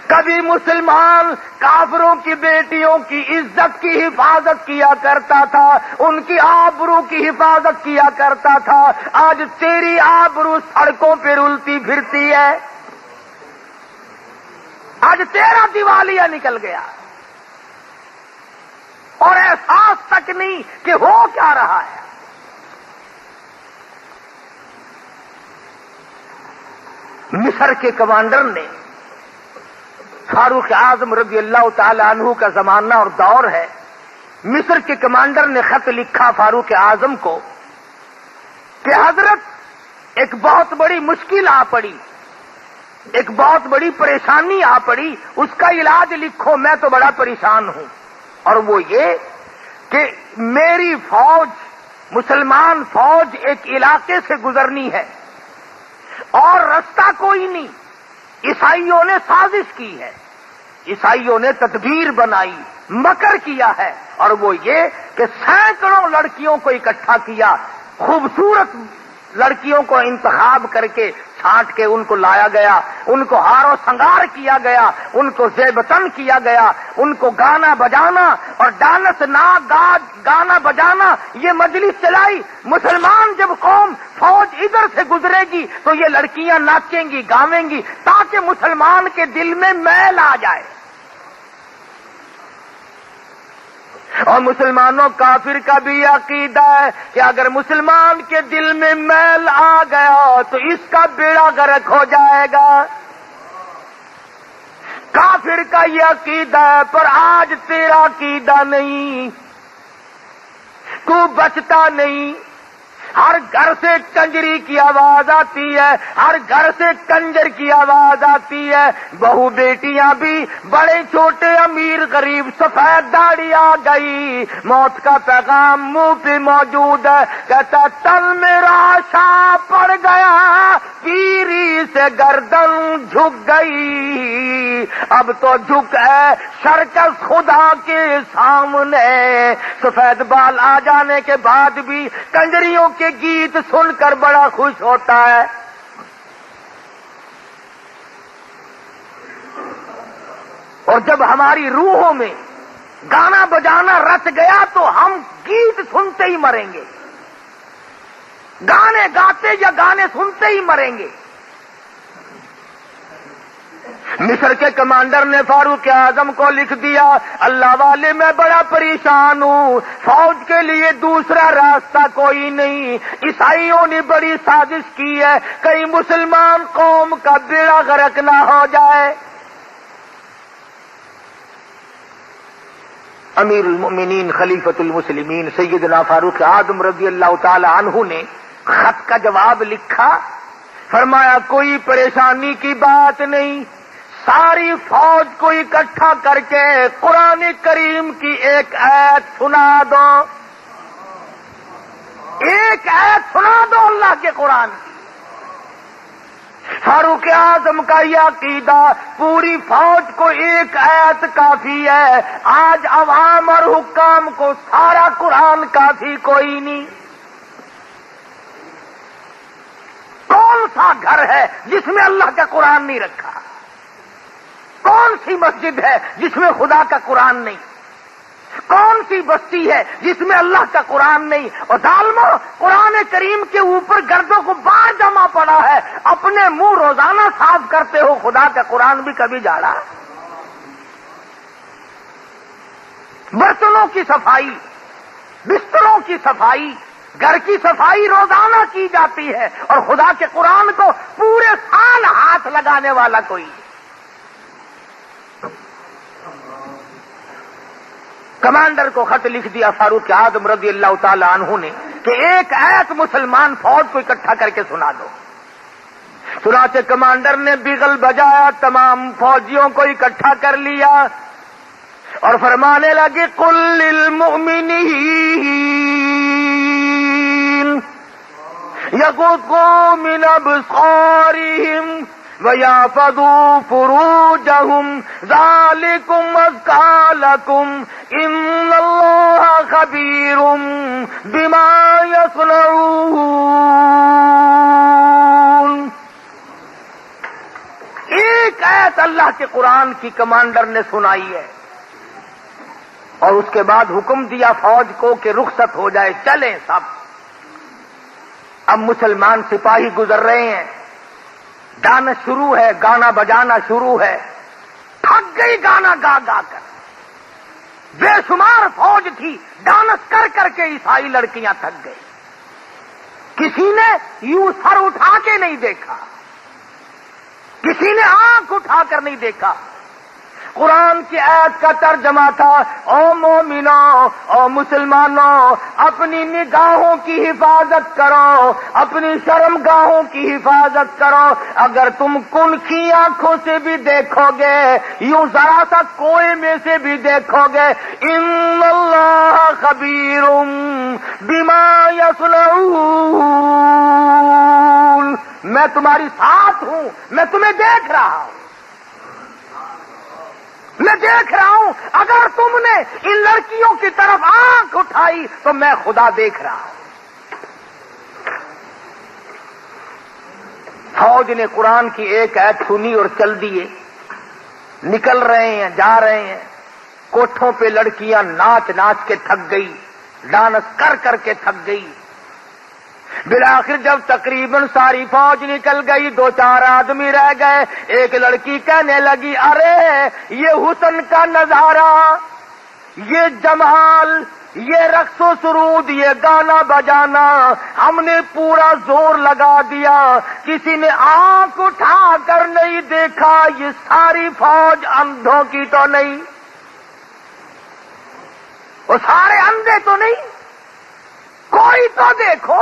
کبھی مسلمان کافروں کی بیٹیوں کی عزت کی حفاظت کیا کرتا تھا، ان کی آبرو کی حفاظت کیا کرتا تھا۔ آج تیری آبرو سڑکوں پہ رلتی پھرتی ہے، آج تیرا دیوالیہ نکل گیا اور احساس تک نہیں کہ ہو کیا رہا ہے۔ مصر کے کمانڈر نے، فاروق اعظم رضی اللہ تعالی عنہ کا زمانہ اور دور ہے، مصر کے کمانڈر نے خط لکھا فاروق اعظم کو کہ حضرت ایک بہت بڑی مشکل آ پڑی، ایک بہت بڑی پریشانی آ پڑی، اس کا علاج لکھو، میں تو بڑا پریشان ہوں۔ اور وہ یہ کہ میری فوج، مسلمان فوج ایک علاقے سے گزرنی ہے اور رستہ کوئی نہیں، عیسائیوں نے سازش کی ہے، عیسائیوں نے تدبیر بنائی، مکر کیا ہے، اور وہ یہ کہ سینکڑوں لڑکیوں کو اکٹھا کیا، خوبصورت لڑکیوں کو انتخاب کر کے چھانٹ کے ان کو لایا گیا، ان کو ہار و سنگار کیا گیا، ان کو زیبتن کیا گیا، ان کو گانا بجانا اور ڈانس گانا بجانا یہ مجلس چلائی۔ مسلمان جب قوم فوج ادھر سے گزرے گی تو یہ لڑکیاں ناچیں گی، گاویں گی، تاکہ مسلمان کے دل میں میل آ جائے۔ اور مسلمانوں کافر کا بھی عقیدہ ہے کہ اگر مسلمان کے دل میں میل آ گیا تو اس کا بیڑا غرق ہو جائے گا۔ کافر کا یہ عقیدہ ہے، پر آج تیرا عقیدہ نہیں، تو بچتا نہیں۔ ہر گھر سے کنجری کی آواز آتی ہے، ہر گھر سے کنجر کی آواز آتی ہے۔ بہو بیٹیاں بھی، بڑے چھوٹے، امیر غریب، سفید داڑھی آ گئی، موت کا پیغام منہ پہ موجود ہے۔ کہتا تن میرا شاہ پڑ گیا، پیری سے گردن جھک گئی، اب تو جھک ہے شرکت خدا کے سامنے۔ سفید بال آ جانے کے بعد بھی کنجریوں کے گیت سن کر بڑا خوش ہوتا ہے۔ اور جب ہماری روحوں میں گانا بجانا رچ گیا تو ہم گیت سنتے ہی مریں گے، گانے گاتے یا گانے سنتے ہی مریں گے۔ مصر کے کمانڈر نے فاروق اعظم کو لکھ دیا، اللہ والے میں بڑا پریشان ہوں، فوج کے لیے دوسرا راستہ کوئی نہیں، عیسائیوں نے بڑی سازش کی ہے، کہیں مسلمان قوم کا بیڑا غرق نہ ہو جائے۔ امیر المؤمنین خلیفۃ المسلمین سیدنا فاروق اعظم رضی اللہ تعالی عنہ نے خط کا جواب لکھا، فرمایا کوئی پریشانی کی بات نہیں، ساری فوج کو اکٹھا کر کے قرآن کریم کی ایک آیت سنا دو، ایک آیت سنا دو اللہ کے قرآن کی۔ فاروق اعظم کا یہ عقیدہ، پوری فوج کو ایک آیت کافی ہے، آج عوام اور حکام کو سارا قرآن کافی کوئی نہیں۔ کون سا گھر ہے جس میں اللہ کا قرآن نہیں رکھا؟ کون سی مسجد ہے جس میں خدا کا قرآن نہیں؟ کون سی بستی ہے جس میں اللہ کا قرآن نہیں؟ اور ظالمو، قرآن کریم کے اوپر گردوں کو باہر جمع پڑا ہے، اپنے منہ روزانہ صاف کرتے ہو، خدا کا قرآن بھی کبھی جھاڑا؟ برتنوں کی صفائی، بستروں کی صفائی، گھر کی صفائی روزانہ کی جاتی ہے، اور خدا کے قرآن کو پورے سال ہاتھ لگانے والا کوئی ہے۔ کمانڈر کو خط لکھ دیا فاروق اعظم رضی اللہ تعالی عنہ نے کہ ایک آیت مسلمان فوج کو اکٹھا کر کے سنا دو۔ چنانچہ کمانڈر نے بغل بجایا، تمام فوجیوں کو اکٹھا کر لیا اور فرمانے لگے قل للمؤمنین یغضوا من ابصارهم وَيَحْفَظُوا فُرُوجَهُمْ ذَلِكُمْ أَزْكَىٰ لَكُمْ إِنَّ اللَّهَ خَبِيرٌ بِمَا يَصْنَعُونَ۔ ایک آیت اللہ کے قرآن کی کمانڈر نے سنائی ہے، اور اس کے بعد حکم دیا فوج کو کہ رخصت ہو جائے، چلیں سب۔ اب مسلمان سپاہی گزر رہے ہیں، ڈانس شروع ہے، گانا بجانا شروع ہے، تھک گئی گانا گا گا کر، بے شمار فوج تھی، ڈانس کر کر کے عیسائی لڑکیاں تھک گئی، کسی نے یوں سر اٹھا کے نہیں دیکھا، کسی نے آنکھ اٹھا کر نہیں دیکھا۔ قرآن کی آیت کا ترجمہ تھا، او مومنوں، او مسلمانوں، اپنی نگاہوں کی حفاظت کرو، اپنی شرمگاہوں کی حفاظت کرو۔ اگر تم کنکھی آنکھوں سے بھی دیکھو گے، یوں ذرا سا کوئے میں سے بھی دیکھو گے، ان اللہ خبیر بما یصنعون، میں تمہاری ساتھ ہوں، میں تمہیں دیکھ رہا ہوں، میں دیکھ رہا ہوں۔ اگر تم نے ان لڑکیوں کی طرف آنکھ اٹھائی تو میں خدا دیکھ رہا ہوں۔ فوج نے قرآن کی ایک آیت سنی اور چل دیے، نکل رہے ہیں، جا رہے ہیں، کوٹھوں پہ لڑکیاں ناچ ناچ کے تھک گئی، ڈانس کر کر کے تھک گئی۔ بالآخر جب تقریباً ساری فوج نکل گئی، دو چار آدمی رہ گئے، ایک لڑکی کہنے لگی ارے یہ حسن کا نظارہ، یہ جمال، یہ رقص و سرود، یہ گانا بجانا، ہم نے پورا زور لگا دیا، کسی نے آنکھ اٹھا کر نہیں دیکھا، یہ ساری فوج اندھوں کی تو نہیں، وہ سارے اندھے تو نہیں، کوئی تو دیکھو،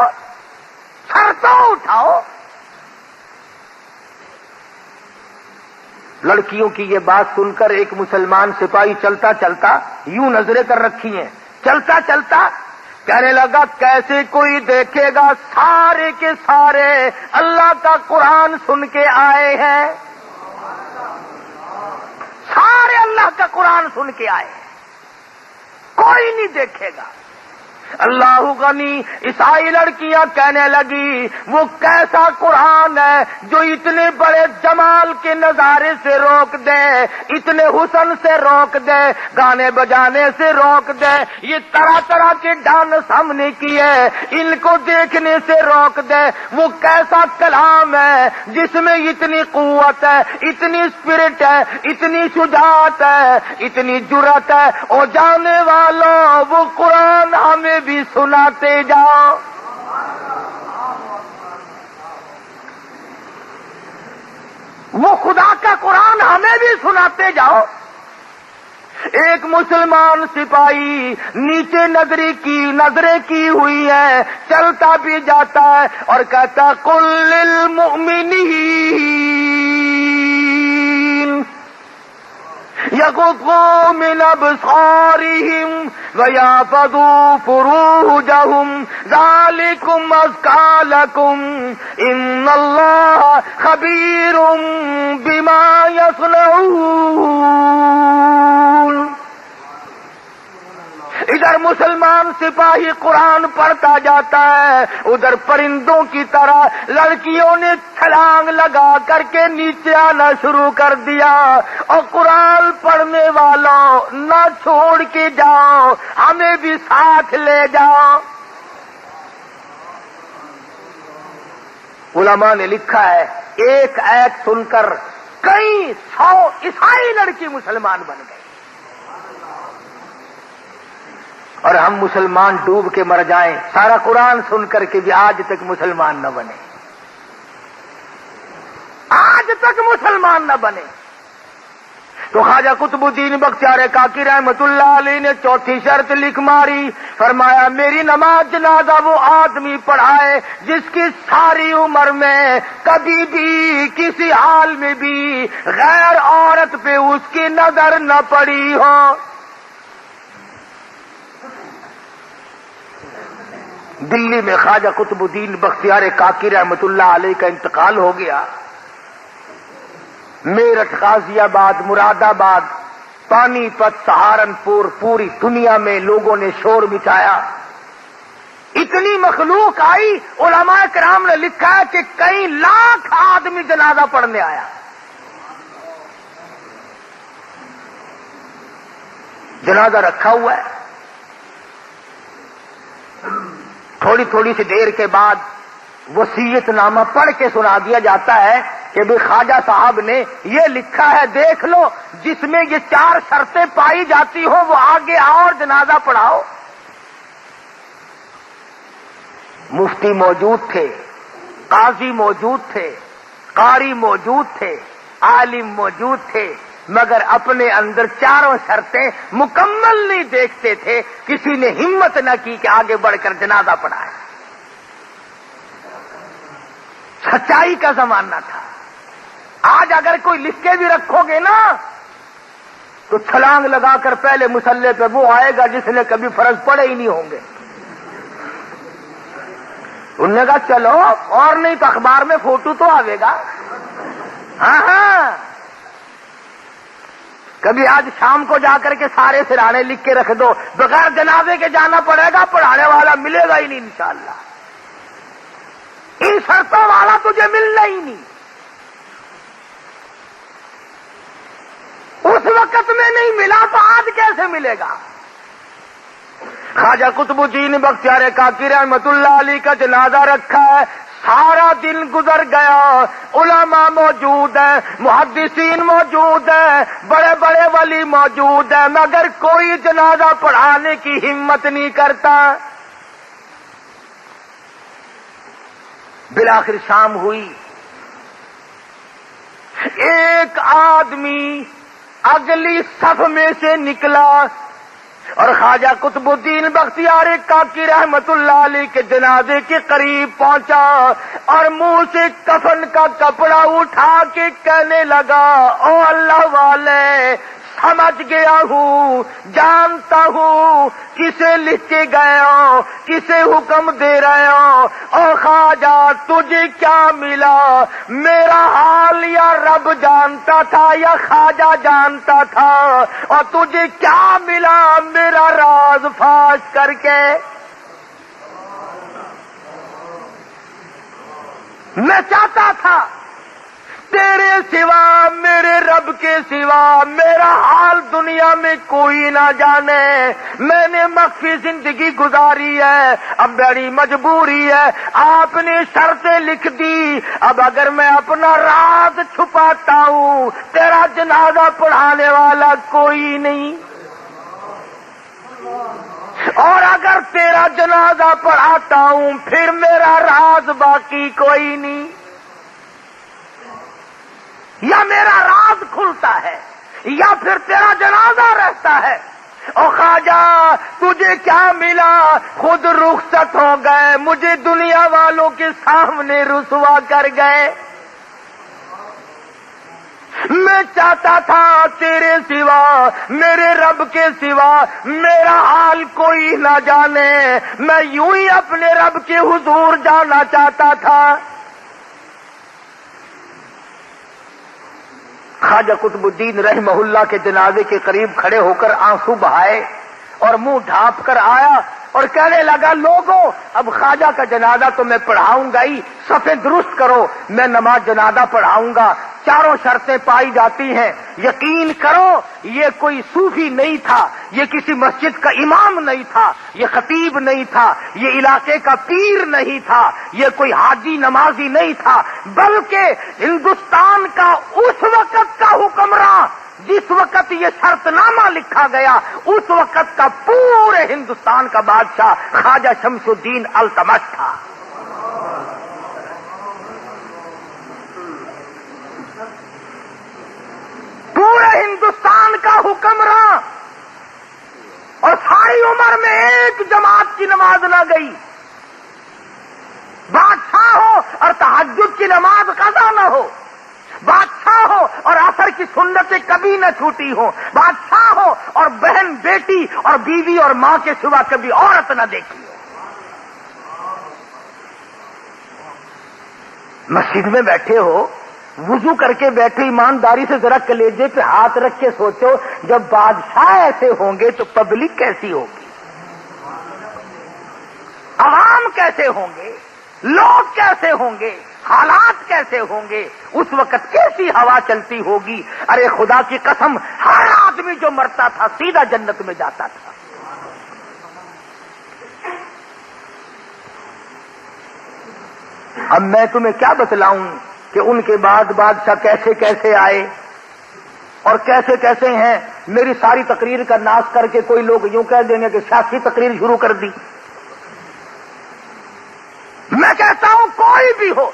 سر تو اٹھاؤ۔ لڑکیوں کی یہ بات سن کر ایک مسلمان سپاہی چلتا چلتا یوں نظریں کر رکھی ہیں، چلتا چلتا کہنے لگا کیسے کوئی دیکھے گا، سارے کے سارے اللہ کا قرآن سن کے آئے ہیں، سارے اللہ کا قرآن سن کے آئے ہیں، کوئی نہیں دیکھے گا۔ اللہ غنی، عیسائی لڑکیاں کہنے لگی وہ کیسا قرآن ہے جو اتنے بڑے جمال کے نظارے سے روک دے، اتنے حسن سے روک دے، گانے بجانے سے روک دے، یہ طرح طرح کے ڈانس ہم نے کیے ان کو دیکھنے سے روک دے، وہ کیسا کلام ہے جس میں اتنی قوت ہے، اتنی اسپرٹ ہے، اتنی شجاعت ہے، اتنی جرأت ہے۔ او جانے والوں، وہ قرآن ہمیں بھی سناتے جاؤ۔ وہ خدا کا قرآن ہمیں بھی سناتے جاؤ۔ ایک مسلمان سپاہی نیچے نظریں کی ہوئی ہے، چلتا بھی جاتا ہے اور کہتا قل للمؤمنین یغضوا من ابصارهم ویحفظوا فروجهم ذلکم ازکی لکم ان اللہ خبیر بما یصنعون۔ ادھر مسلمان سپاہی قرآن پڑھتا جاتا ہے، ادھر پرندوں کی طرح لڑکیوں نے چھلانگ لگا کر کے نیچے آنا شروع کر دیا، اور قرآن پڑھنے والوں نہ چھوڑ کے جاؤ، ہمیں بھی ساتھ لے جاؤ۔ علماء نے لکھا ہے ایک آیت سن کر کئی 100 عیسائی لڑکی مسلمان بن گئے، اور ہم مسلمان ڈوب کے مر جائیں سارا قرآن سن کر کے بھی آج تک مسلمان نہ بنے، آج تک مسلمان نہ بنے۔ تو خواجہ قطب الدین بختیار کاکی رحمت اللہ علیہ نے چوتھی شرط لکھ ماری، فرمایا میری نماز جنازہ وہ آدمی پڑھائے جس کی ساری عمر میں کبھی بھی کسی حال میں بھی غیر عورت پہ اس کی نظر نہ پڑی ہو۔ دلی میں خواجہ قطب الدین بختیار کاکی رحمت اللہ علیہ کا انتقال ہو گیا۔ میرٹھ، غازی آباد، مراد آباد، پانی پت، سہارنپور، پوری دنیا میں لوگوں نے شور مچایا، اتنی مخلوق آئی، علماء کرام نے لکھا ہے کہ کئی لاکھ آدمی جنازہ پڑھنے آیا۔ جنازہ رکھا ہوا ہے، تھوڑی تھوڑی سی دیر کے بعد وصیت نامہ پڑھ کے سنا دیا جاتا ہے کہ بھی خواجہ صاحب نے یہ لکھا ہے، دیکھ لو جس میں یہ 4 شرطیں پائی جاتی ہو وہ آگے آؤ اور جنازہ پڑھاؤ۔ مفتی موجود تھے، قاضی موجود تھے، قاری موجود تھے، عالم موجود تھے، مگر اپنے اندر 4 شرطیں مکمل نہیں دیکھتے تھے، کسی نے ہمت نہ کی کہ آگے بڑھ کر جنازہ پڑھائے۔ سچائی کا زمانہ تھا۔ آج اگر کوئی لکھ کے بھی رکھو گے نا تو چھلانگ لگا کر پہلے مصلے پہ وہ آئے گا جس نے کبھی فرض پڑے ہی نہیں ہوں گے۔ انہوں نے کہا چلو اور نہیں تو اخبار میں فوٹو تو آئے گا۔ ہاں کبھی آج شام کو جا کر کے سارے سرانے لکھ کے رکھ دو، بغیر جنازے کے جانا پڑے گا، پڑھانے والا ملے گا ہی نہیں انشاءاللہ، ان شرطوں والا تجھے ملنا ہی نہیں۔ اس وقت میں نہیں ملا تو آج کیسے ملے گا؟ خواجہ قطب الدین بختیار کاکی رحمت اللہ علیہ کا جنازہ رکھا ہے، سارا دن گزر گیا، علماء موجود ہیں، محدثین موجود ہیں، بڑے بڑے ولی موجود ہیں، مگر کوئی جنازہ پڑھانے کی ہمت نہیں کرتا۔ بالآخر شام ہوئی، ایک آدمی اگلی صف میں سے نکلا اور خواجہ قطب الدین بختیار کاکی رحمت اللہ علیہ کے جنازے کے قریب پہنچا اور منہ سے کفن کا کپڑا اٹھا کے کہنے لگا، او اللہ والے، سمجھ گیا ہوں، جانتا ہوں کسے لکھ کے گئے ہو، کسے حکم دے رہے ہو، او خواجہ تجھے کیا ملا؟ میرا حال یا رب جانتا تھا یا خواجہ جانتا تھا، اور تجھے کیا ملا میرا راز فاش کر کے؟ میں چاہتا تھا تیرے سوا، میرے رب کے سوا میرا حال دنیا میں کوئی نہ جانے۔ میں نے مخفی زندگی گزاری ہے، اب بڑی مجبوری ہے، آپ نے شرطیں لکھ دی، اب اگر میں اپنا راز چھپاتا ہوں تیرا جنازہ پڑھانے والا کوئی نہیں، اور اگر تیرا جنازہ پڑھاتا ہوں پھر میرا راز باقی کوئی نہیں، یا میرا راز کھلتا ہے یا پھر تیرا جنازہ رہتا ہے۔ او خواجہ تجھے کیا ملا، خود رخصت ہو گئے، مجھے دنیا والوں کے سامنے رسوا کر گئے۔ میں چاہتا تھا تیرے سوا، میرے رب کے سوا میرا حال کوئی نہ جانے، میں یوں ہی اپنے رب کے حضور جانا چاہتا تھا۔ خواجہ قطب الدین رحمہ اللہ کے جنازے کے قریب کھڑے ہو کر آنسو بہائے اور منہ ڈھانپ کر آیا اور کہنے لگا، لوگوں اب خواجہ کا جنازہ تو میں پڑھاؤں گا ہی، صفیں درست کرو، میں نماز جنازہ پڑھاؤں گا۔ چاروں شرطیں پائی جاتی ہیں، یقین کرو یہ کوئی صوفی نہیں تھا، یہ کسی مسجد کا امام نہیں تھا، یہ خطیب نہیں تھا، یہ علاقے کا پیر نہیں تھا، یہ کوئی حاجی نمازی نہیں تھا، بلکہ ہندوستان کا اس وقت کا حکمراں، جس وقت یہ شرط نامہ لکھا گیا اس وقت کا پورے ہندوستان کا بادشاہ خواجہ شمس الدین التمش تھا۔ پورے ہندوستان کا حکمراں، اور ساری عمر میں ایک جماعت کی نماز نہ گئی، بادشاہ ہو اور تہجد کی نماز قضا نہ ہو، بادشاہ ہو اور عصر کی سنتیں کبھی نہ چھوٹی ہو، بادشاہ ہو اور بہن بیٹی اور بیوی اور ماں کے سوا کبھی عورت نہ دیکھی ہو۔ مسجد میں بیٹھے ہو، وضو کر کے بیٹھے، ایمانداری سے ذرا کلیجے پہ ہاتھ رکھ کے سوچو، جب بادشاہ ایسے ہوں گے تو پبلک کیسی ہوگی، عوام کیسے ہوں گے، لوگ کیسے ہوں گے، حالات کیسے ہوں گے، اس وقت کیسی ہوا چلتی ہوگی۔ ارے خدا کی قسم، ہر آدمی جو مرتا تھا سیدھا جنت میں جاتا تھا۔ اب میں تمہیں کیا بتلاؤں کہ ان کے بعد بادشاہ کیسے کیسے آئے اور کیسے کیسے ہیں۔ میری ساری تقریر کا ناش کر کے کوئی لوگ یوں کہہ دیں گے کہ سیاسی تقریر شروع کر دی۔ میں کہتا ہوں کوئی بھی ہو،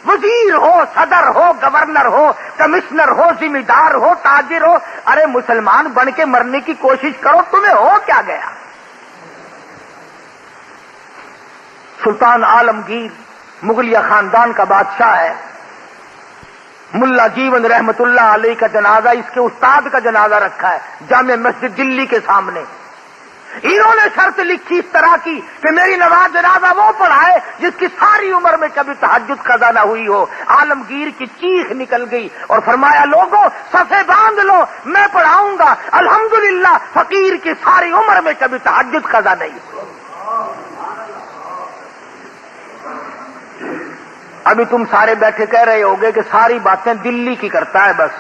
وزیر ہو، صدر ہو، گورنر ہو، کمشنر ہو، ذمہ دار ہو، تاجر ہو، ارے مسلمان بن کے مرنے کی کوشش کرو، تمہیں ہو کیا گیا۔ سلطان عالمگیر مغلیہ خاندان کا بادشاہ ہے، ملا جیون رحمت اللہ علیہ کا جنازہ، اس کے استاد کا جنازہ رکھا ہے جامع مسجد دلی کے سامنے۔ انہوں نے شرط لکھی اس طرح کی کہ میری نماز جنازہ وہ پڑھائے جس کی ساری عمر میں کبھی تہجد قضا نہ ہوئی ہو۔ عالمگیر کی چیخ نکل گئی اور فرمایا، لوگوں صفیں باندھ لو، میں پڑھاؤں گا۔ الحمدللہ فقیر کی ساری عمر میں کبھی تہجد قضا نہیں ہوئی۔ ابھی تم سارے بیٹھے کہہ رہے ہوگے کہ ساری باتیں دلی کی کرتا ہے، بس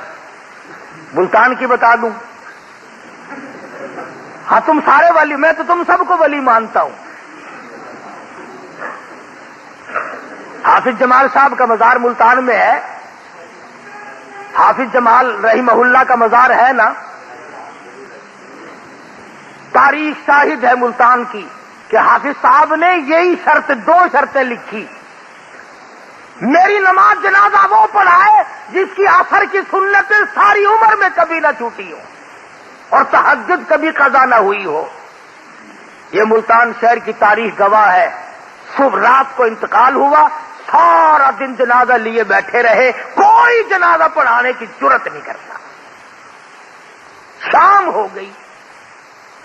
ملتان کی بتا دوں۔ ہاں تم سارے ولی، میں تو تم سب کو ولی مانتا ہوں۔ حافظ جمال صاحب کا مزار ملتان میں ہے، حافظ جمال رحمہ اللہ کا مزار ہے نا، تاریخ شاہد ہے ملتان کی کہ حافظ صاحب نے یہی شرط، دو شرطیں لکھی، میری نماز جنازہ وہ پڑھائے جس کی عصر کی سنتیں ساری عمر میں کبھی نہ چھوٹی ہو اور تہجد کبھی قضا نہ ہوئی ہو۔ یہ ملتان شہر کی تاریخ گواہ ہے۔ صبح رات کو انتقال ہوا، سارا دن جنازہ لیے بیٹھے رہے، کوئی جنازہ پڑھانے کی جرت نہیں کرتا۔ شام ہو گئی،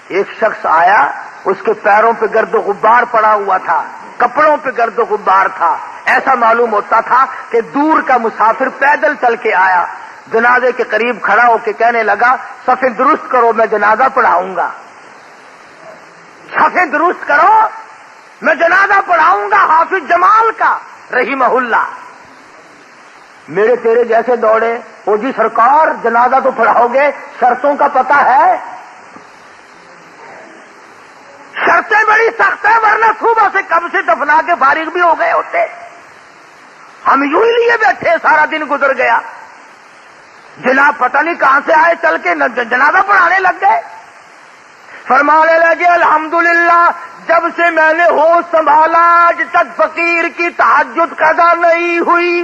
ایک شخص آیا، اس کے پیروں پہ گرد و غبار پڑا ہوا تھا، کپڑوں پہ گرد و غبار تھا، ایسا معلوم ہوتا تھا کہ دور کا مسافر پیدل چل کے آیا۔ جنازے کے قریب کھڑا ہو کے کہنے لگا، صفیں درست کرو، میں جنازہ پڑھاؤں گا، صفیں درست کرو، میں جنازہ پڑھاؤں گا حافظ جمال کا رحمہ اللہ۔ میرے تیرے جیسے دوڑے، او جی سرکار جنازہ تو پڑھاؤ گے، شرطوں کا پتہ ہے؟ شرطیں بڑی سخت ہیں، ورنہ صبح سے کب سے دفنا کے فارغ بھی ہو گئے ہوتے، ہم یوں ہی لیے بیٹھے، سارا دن گزر گیا۔ جناب پتہ نہیں کہاں سے آئے چل کے جنازہ پڑھانے لگ گئے۔ فرمانے لگے، الحمدللہ جب سے میں نے ہوش سنبھالا آج تک فقیر کی تہجد قضا نہیں ہوئی۔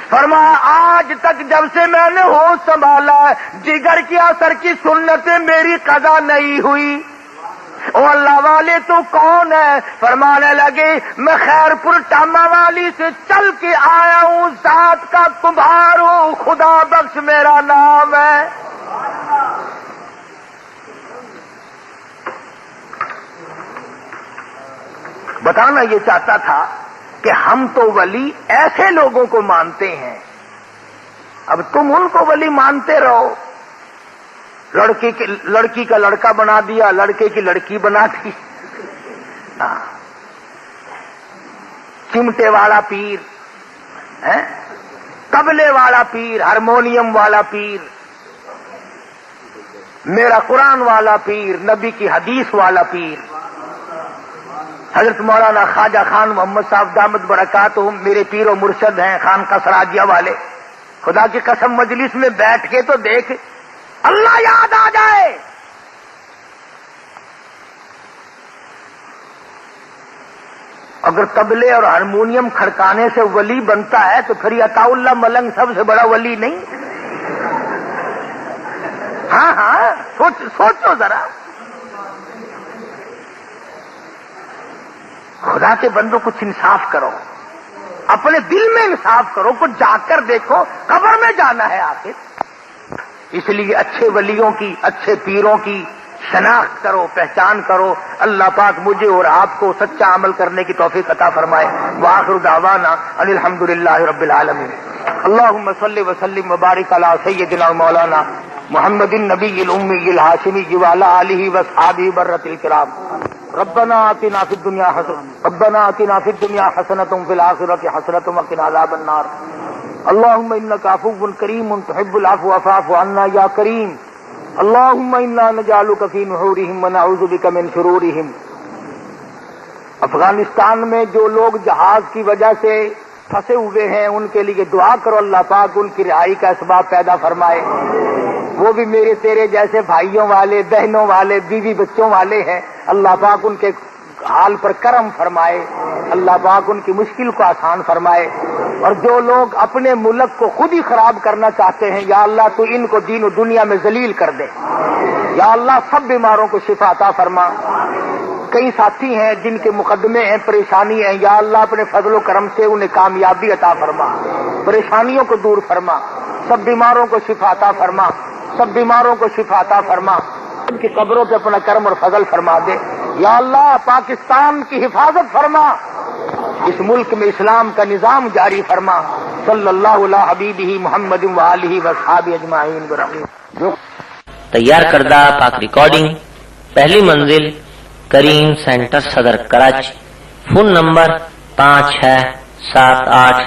فرمایا آج تک جب سے میں نے ہوش سنبھالا ہے جگر کے اثر کی سنتیں میری قضا نہیں ہوئی۔ او اللہ والے تو کون ہے؟ فرمانے لگے میں خیر پور ٹاما والی سے چل کے آیا ہوں، ذات کا کمبھار ہوں، خدا بخش میرا نام ہے۔ بتانا یہ چاہتا تھا کہ ہم تو ولی ایسے لوگوں کو مانتے ہیں، اب تم ان کو ولی مانتے رہو۔ لڑکی کا لڑکا بنا دیا، لڑکے کی لڑکی بنا دی، چمٹے والا پیر، طبلے والا پیر، ہارمونیم والا پیر، میرا قرآن والا پیر، نبی کی حدیث والا پیر۔ حضرت مولانا خواجہ خان محمد صاحب دامت برکاتہم میرے پیر و مرشد ہیں، خانقاہ سراجیہ والے۔ خدا کی قسم مجلس میں بیٹھ کے تو دیکھ اللہ یاد آ جائے۔ اگر طبلے اور ہارمونیم کھڑکانے سے ولی بنتا ہے تو پھر عطا اللہ ملنگ سب سے بڑا ولی نہیں؟ ہاں سوچو ذرا، خدا کے بندوں کچھ انصاف کرو، اپنے دل میں انصاف کرو، کچھ جا کر دیکھو، قبر میں جانا ہے آخر۔ اس لیے اچھے ولیوں کی، اچھے پیروں کی شناخت کرو، پہچان کرو۔ اللہ پاک مجھے اور آپ کو سچا عمل کرنے کی توفیق عطا فرمائے۔ وآخر دعوانا ان الحمدللہ رب العالمین۔ اللہم صلی وسلم وبارک علی سیدنا مولانا محمد النبی الامی الہاشمی وعلی آلہ واصحابہ برۃ الکرام۔ ربنا آتنا فی الدنیا حسنۃ وفی الآخرۃ حسنۃ وقنا عذاب النار۔ اللهم انك عفو کریم تحب العفو فاعف عنا یا کریم۔ اللهم انا نجعلك في نحورهم ونعوذ بك من شرورهم۔ افغانستان میں جو لوگ جہاز کی وجہ سے پھنسے ہوئے ہیں ان کے لیے دعا کرو، اللہ پاک ان کی رہائی کا اسباب پیدا فرمائے۔ وہ بھی میرے تیرے جیسے بھائیوں والے، بہنوں والے، بیوی بچوں والے ہیں، اللہ پاک ان کے حال پر کرم فرمائے، اللہ پاک ان کی مشکل کو آسان فرمائے۔ اور جو لوگ اپنے ملک کو خود ہی خراب کرنا چاہتے ہیں یا اللہ تو ان کو دین و دنیا میں ذلیل کر دے، یا اللہ سب بیماروں کو شفا عطا فرما۔ کئی ساتھی ہیں جن کے مقدمے ہیں، پریشانی ہیں، یا اللہ اپنے فضل و کرم سے انہیں کامیابی عطا فرما، پریشانیوں کو دور فرما، سب بیماروں کو شفا عطا فرما، سب بیماروں کو شفا عطا فرما، ان کی قبروں پہ اپنا کرم اور فضل فرما دے۔ یا اللہ پاکستان کی حفاظت فرما، اس ملک میں اسلام کا نظام جاری فرما۔ صلی اللہ علی حبیبہ محمد وآلہ وصحابہ اجمعین برحمتہ۔ تیار کردہ پاک ریکارڈنگ، پہلی منزل کریم سینٹر صدر کراچی۔ Phone number 5678